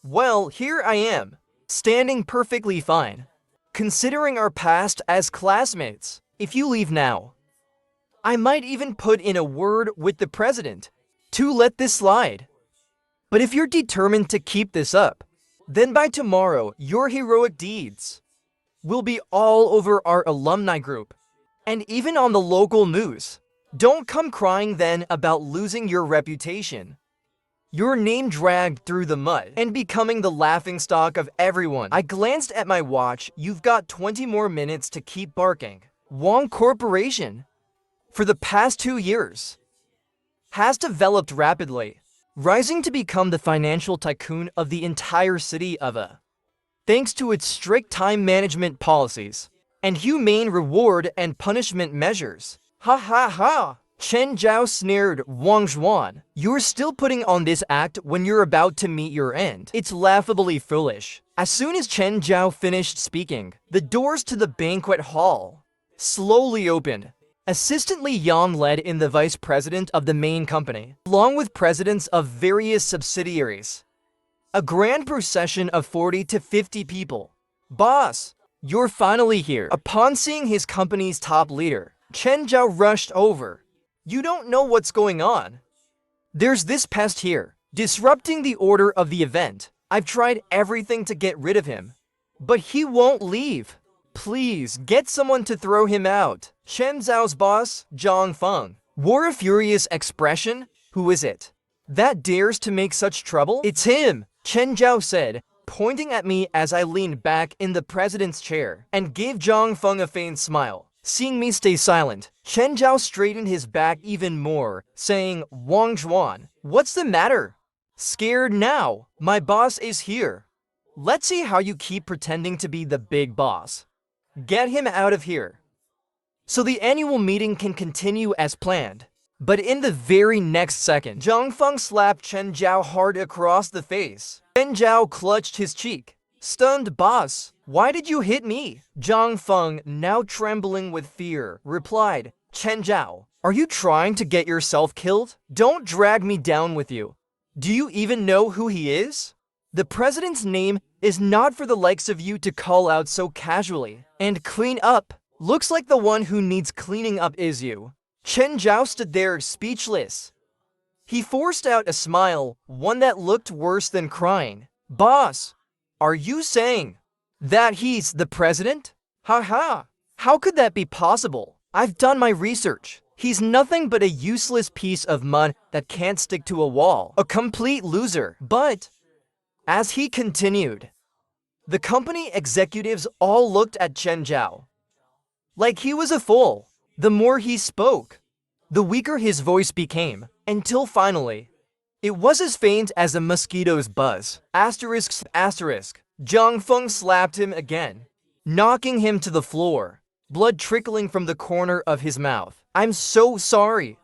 Well, here I am, standing perfectly fine, considering our past as classmates. If you leave now, I might even put in a word with the president to let this slide. But if you're determined to keep this up, then by tomorrow, your heroic deeds will be all over our alumni group and even on the local news. Don't come crying then about losing your reputation, your name dragged through the mud, and becoming the laughingstock of everyone. I glanced at my watch. You've got 20 more minutes to keep barking. Wang Corporation, for the past 2 years, has developed rapidly, rising to become the financial tycoon of the entire city of A. Thanks to its strict time management policies and humane reward and punishment measures. Ha ha ha! Chen Zhao sneered. Wang Zhuan, you're still putting on this act when you're about to meet your end. It's laughably foolish. As soon as Chen Zhao finished speaking, the doors to the banquet hall slowly opened. Assistant Li Yang led in the vice president of the main company, along with presidents of various subsidiaries. A grand procession of 40 to 50 people. Boss, you're finally here. Upon seeing his company's top leader, Chen Zhao rushed over. You don't know what's going on. There's this pest here, disrupting the order of the event. I've tried everything to get rid of him, but he won't leave. Please, get someone to throw him out. Chen Zhao's boss, Zhang Feng, wore a furious expression. Who is it that dares to make such trouble? It's him, Chen Zhao said, pointing at me as I leaned back in the president's chair, and gave Zhang Feng a faint smile. Seeing me stay silent, Chen Zhao straightened his back even more, saying, Wang Zhuan, what's the matter? Scared now? My boss is here. Let's see how you keep pretending to be the big boss. Get him out of here, so the annual meeting can continue as planned. But in the very next second, Zhang Feng slapped Chen Zhao hard across the face. Chen Zhao clutched his cheek. Stunned, boss, why did you hit me? Zhang Feng, now trembling with fear, replied, Chen Zhao, are you trying to get yourself killed? Don't drag me down with you. Do you even know who he is? The president's name is not for the likes of you to call out so casually. And clean up. Looks like the one who needs cleaning up is you. Chen Zhao stood there speechless. He forced out a smile, one that looked worse than crying. Boss, are you saying that he's the president? Haha, how could that be possible? I've done my research. He's nothing but a useless piece of mud that can't stick to a wall. A complete loser. But, as he continued, the company executives all looked at Chen Zhao like he was a fool. The more he spoke, the weaker his voice became, until finally, it was as faint as a mosquito's buzz. Asterisk. Zhang Feng slapped him again, knocking him to the floor, blood trickling from the corner of his mouth. I'm so sorry,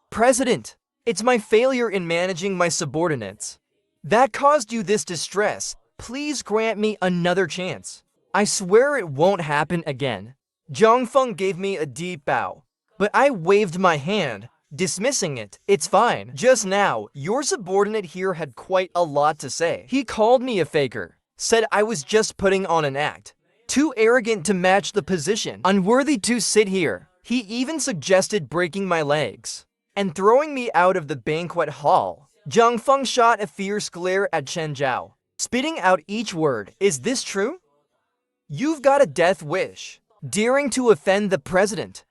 President. It's my failure in managing my subordinates that caused you this distress. Please grant me another chance. I swear it won't happen again. Zhang Feng gave me a deep bow, but I waved my hand, dismissing it. It's fine. Just now, your subordinate here had quite a lot to say. He called me a faker, said I was just putting on an act, too arrogant to match the position, unworthy to sit here. He even suggested breaking my legs and throwing me out of the banquet hall. Zhang Feng shot a fierce glare at Chen Zhao, spitting out each word. Is this true? You've got a death wish. Daring to offend the president.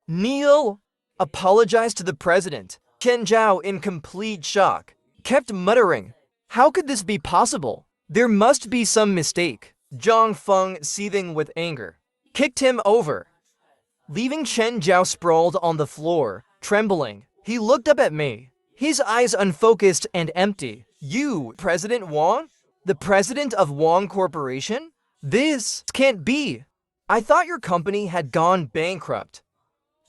Kneel. Apologize to the president. Chen Zhao, in complete shock, kept muttering, how could this be possible? There must be some mistake. Zhang Feng, seething with anger, kicked him over, leaving Chen Zhao sprawled on the floor, trembling. He looked up at me, his eyes unfocused and empty. You, President Wang? The president of Wang Corporation? This can't be. I thought your company had gone bankrupt.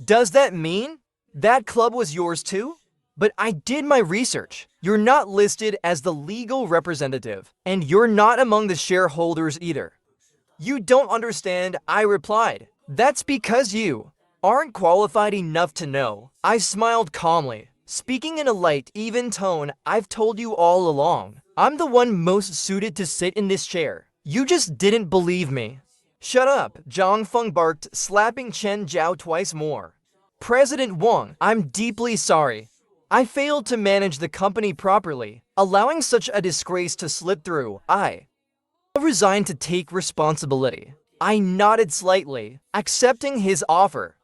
Does that mean that club was yours too? But I did my research. You're not listed as the legal representative, and you're not among the shareholders either. You don't understand, I replied. That's because you aren't qualified enough to know. I smiled calmly, speaking in a light, even tone. I've told you all along. I'm the one most suited to sit in this chair. You just didn't believe me. Shut up, Zhang Feng barked, slapping Chen Zhao twice more. President Wang, I'm deeply sorry. I failed to manage the company properly, allowing such a disgrace to slip through. I resigned to take responsibility. I nodded slightly, accepting his offer.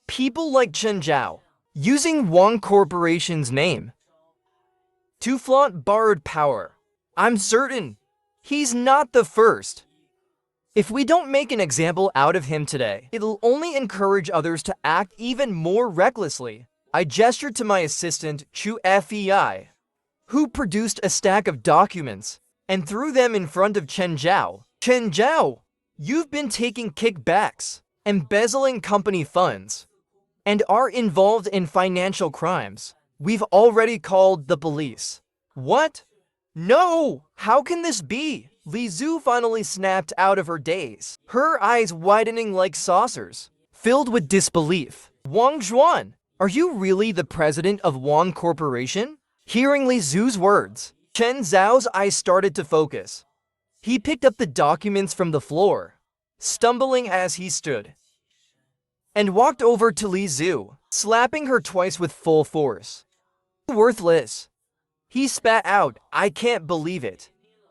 People like Chen Zhao, using Wang Corporation's name to flaunt borrowed power. I'm certain he's not the first. If we don't make an example out of him today, it'll only encourage others to act even more recklessly. I gestured to my assistant, Chu Fei, who produced a stack of documents and threw them in front of Chen Zhao. Chen Zhao, you've been taking kickbacks, embezzling company funds, and are involved in financial crimes. We've already called the police. What? No! How can this be? Li Zhu finally snapped out of her daze, her eyes widening like saucers, filled with disbelief. Wang Zhuan, are you really the president of Wang Corporation? Hearing Li Zhu's words, Chen Zhao's eyes started to focus. He picked up the documents from the floor, stumbling as he stood, and walked over to Li Zhu, slapping her twice with full force. Worthless. He spat out, I can't believe it.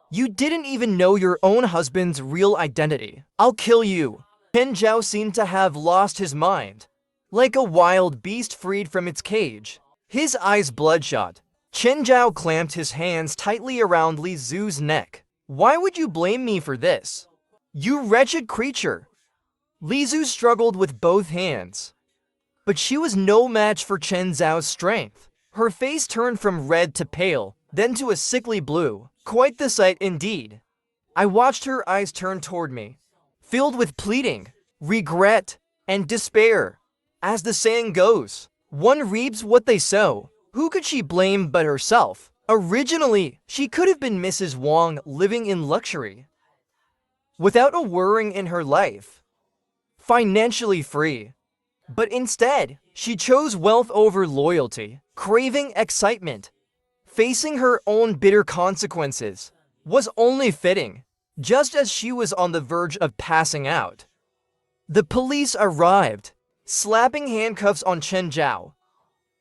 You didn't even know your own husband's real identity. I'll kill you. Chen Zhao seemed to have lost his mind, like a wild beast freed from its cage. His eyes bloodshot. Chen Zhao clamped his hands tightly around Li Zhu's neck. Why would you blame me for this? You wretched creature. Li Zhu struggled with both hands, but she was no match for Chen Zhao's strength. Her face turned from red to pale, then to a sickly blue. Quite the sight indeed. I watched her eyes turn toward me, filled with pleading, regret, and despair. As the saying goes, one reaps what they sow. Who could she blame but herself? Originally, she could have been Mrs. Wang, living in luxury, without a worry in her life, financially free. But instead, she chose wealth over loyalty, craving excitement. Facing her own bitter consequences was only fitting, just as she was on the verge of passing out. The police arrived, slapping handcuffs on Chen Zhao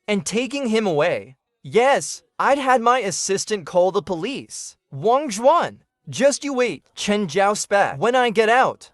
and taking him away. Yes, I'd had my assistant call the police. Wang Zhuan, just you wait, Chen Zhao spat. When I get out,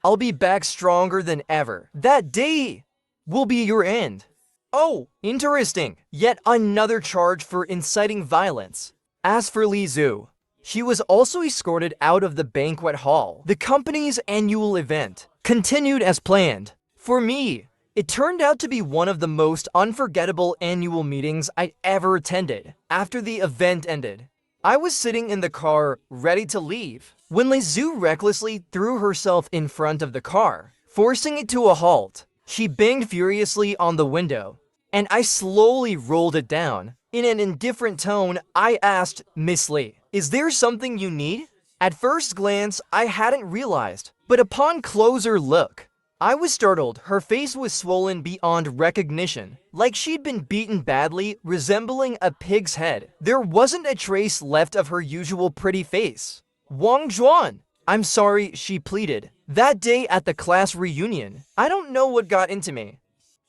I'll be back stronger than ever. That day will be your end. Oh, interesting. Yet another charge for inciting violence. As for Li Zhu, she was also escorted out of the banquet hall. The company's annual event continued as planned. For me, it turned out to be one of the most unforgettable annual meetings I'd ever attended. After the event ended, I was sitting in the car, ready to leave, when Li Zhu recklessly threw herself in front of the car, forcing it to a halt. She banged furiously on the window, and I slowly rolled it down. In an indifferent tone, I asked, "Miss Li, is there something you need?" At first glance, I hadn't realized, but upon closer look, I was startled. Her face was swollen beyond recognition, like she'd been beaten badly, resembling a pig's head. There wasn't a trace left of her usual pretty face. Wang Zhuan, I'm sorry, she pleaded. That day at the class reunion, I don't know what got into me.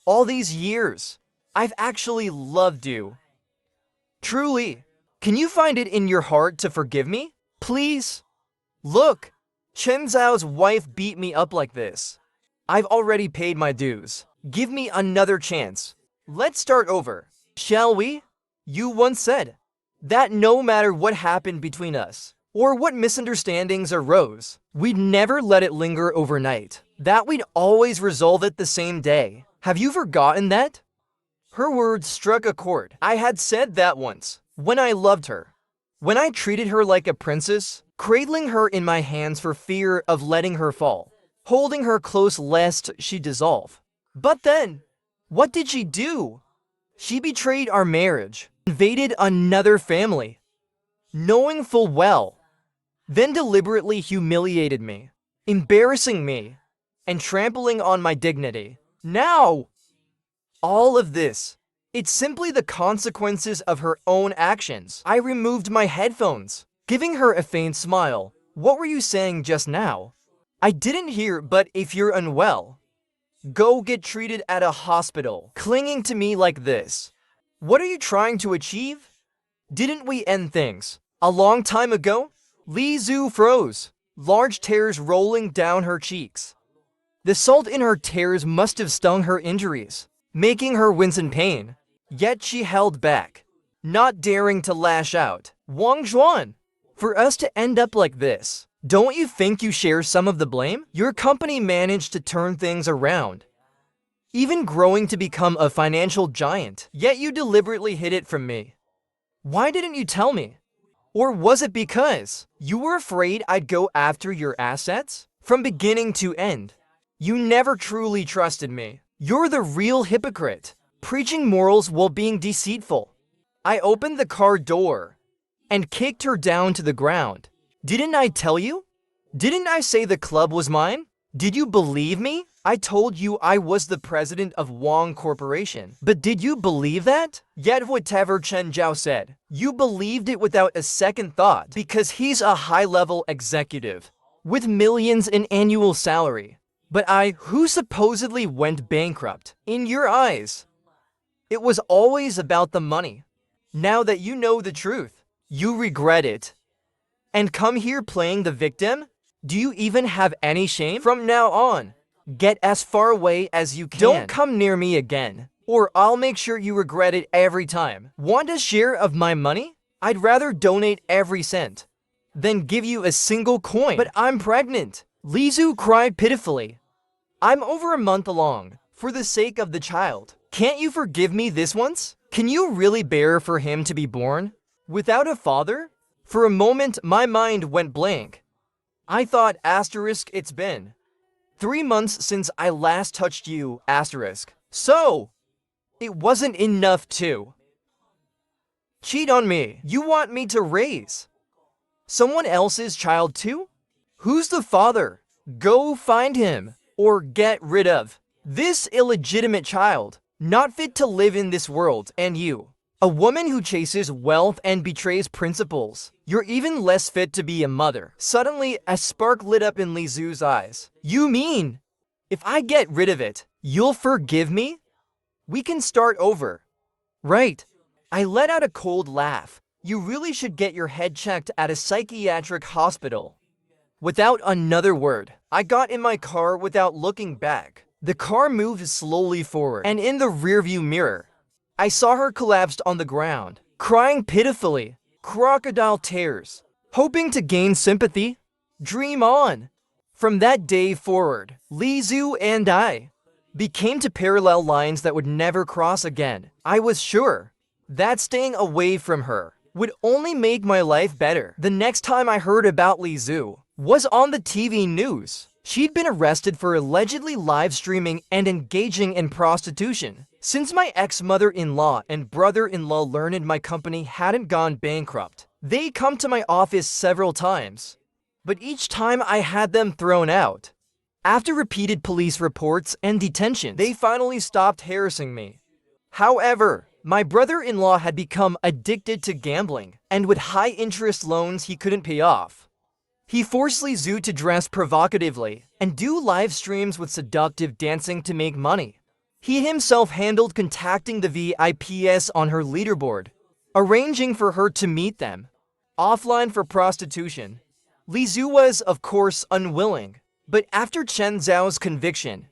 All these years, I've actually loved you. Truly, can you find it in your heart to forgive me? Please? Look, Chen Zhao's wife beat me up like this. I've already paid my dues. Give me another chance. Let's start over, shall we? You once said that no matter what happened between us, or what misunderstandings arose, we'd never let it linger overnight. That we'd always resolve it the same day. Have you forgotten that? Her words struck a chord. I had said that once, when I loved her. When I treated her like a princess, cradling her in my hands for fear of letting her fall, holding her close lest she dissolve. But then, what did she do? She betrayed our marriage, invaded another family, knowing full well, then deliberately humiliated me, embarrassing me, and trampling on my dignity. Now, all of this, it's simply the consequences of her own actions. I removed my headphones, giving her a faint smile. What were you saying just now? I didn't hear, but if you're unwell, go get treated at a hospital. Clinging to me like this. What are you trying to achieve? Didn't we end things a long time ago? Li Zhu froze, large tears rolling down her cheeks. The salt in her tears must have stung her injuries, making her wince in pain. Yet she held back, not daring to lash out. Wang Zhuan, for us to end up like this, don't you think you share some of the blame? Your company managed to turn things around, even growing to become a financial giant, yet you deliberately hid it from me. Why didn't you tell me? Or was it because you were afraid I'd go after your assets? From beginning to end, you never truly trusted me. You're the real hypocrite, preaching morals while being deceitful. I opened the car door and kicked her down to the ground. Didn't I tell you? Didn't I say the club was mine? Did you believe me? I told you I was the president of Wang Corporation. But did you believe that? Yet whatever Chen Zhao said, you believed it without a second thought because he's a high-level executive with millions in annual salary. But I, who supposedly went bankrupt, in your eyes, it was always about the money. Now that you know the truth, you regret it. And come here playing the victim? Do you even have any shame? From now on, get as far away as you can. Don't come near me again, or I'll make sure you regret it every time. Want a share of my money? I'd rather donate every cent than give you a single coin. But I'm pregnant. Li Zhu cried pitifully. I'm over a month along, for the sake of the child. Can't you forgive me this once? Can you really bear for him to be born without a father? For a moment, my mind went blank. I thought, asterisk, it's been 3 months since I last touched you, asterisk. So, it wasn't enough to cheat on me. You want me to raise someone else's child too? Who's the father? Go find him, or get rid of this illegitimate child, not fit to live in this world. And you, a woman who chases wealth and betrays principles, you're even less fit to be a mother. Suddenly, a spark lit up in Li Zhu's eyes. You mean If I get rid of it, you'll forgive me? We can start over. Right. I let out a cold laugh. You really should get your head checked at a psychiatric hospital. Without another word, I got in my car without looking back. The car moved slowly forward, and in the rearview mirror, I saw her collapsed on the ground, crying pitifully, crocodile tears, hoping to gain sympathy. Dream on. From that day forward, Li Zhu and I became two parallel lines that would never cross again. I was sure that staying away from her would only make my life better. The next time I heard about Li Zhu was on the TV news. She'd been arrested for allegedly live streaming and engaging in prostitution. Since my ex-mother-in-law and brother-in-law learned my company hadn't gone bankrupt, they come to my office several times, but each time I had them thrown out. After repeated police reports and detentions, they finally stopped harassing me. However, my brother-in-law had become addicted to gambling, and with high-interest loans he couldn't pay off. He forced Li Zhu to dress provocatively and do live streams with seductive dancing to make money. He himself handled contacting the VIPs on her leaderboard, arranging for her to meet them offline for prostitution. Li Zhu was, of course, unwilling, but after Chen Zhao's conviction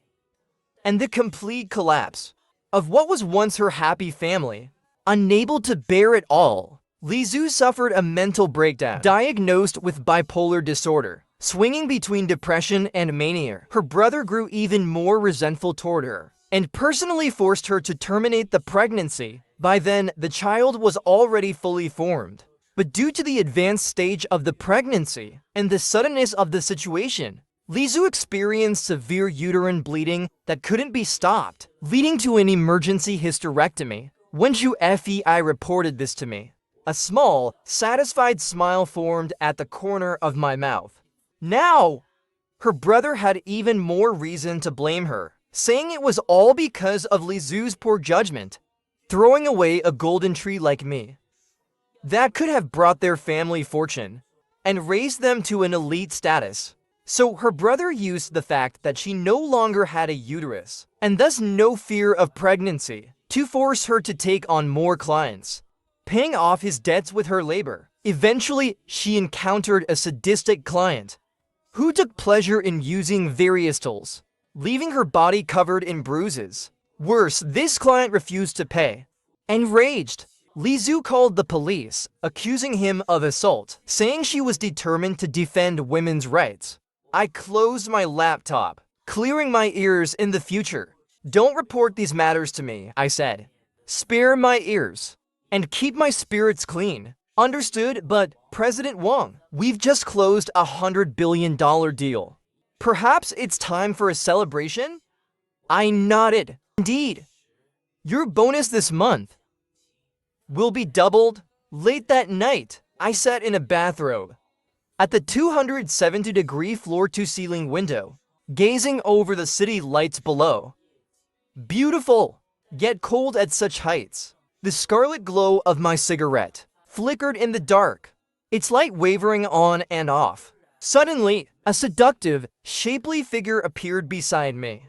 and the complete collapse of what was once her happy family, unable to bear it all, Li Zhu suffered a mental breakdown, diagnosed with bipolar disorder. Swinging between depression and mania, her brother grew even more resentful toward her and personally forced her to terminate the pregnancy. By then, the child was already fully formed. But due to the advanced stage of the pregnancy and the suddenness of the situation, Li Zhu experienced severe uterine bleeding that couldn't be stopped, leading to an emergency hysterectomy. When Zhu Fei reported this to me, a small, satisfied smile formed at the corner of my mouth. Now, her brother had even more reason to blame her, saying it was all because of Li Zhu's poor judgment, throwing away a golden tree like me that could have brought their family fortune and raised them to an elite status. So her brother used the fact that she no longer had a uterus, and thus no fear of pregnancy, to force her to take on more clients, paying off his debts with her labor. Eventually, she encountered a sadistic client who took pleasure in using various tools, leaving her body covered in bruises. Worse, this client refused to pay. Enraged, Li Zhu called the police, accusing him of assault, saying she was determined to defend women's rights. I closed my laptop, clearing my ears in the future. Don't report these matters to me, I said. Spare my ears and keep my spirits clean. Understood, but President Wang, we've just closed a $100 billion deal. Perhaps it's time for a celebration? I nodded. Indeed. Your bonus this month will be doubled. Late that night, I sat in a bathrobe at the 270-degree floor-to-ceiling window, gazing over the city lights below. Beautiful, yet cold at such heights. The scarlet glow of my cigarette flickered in the dark, its light wavering on and off. Suddenly, a seductive, shapely figure appeared beside me.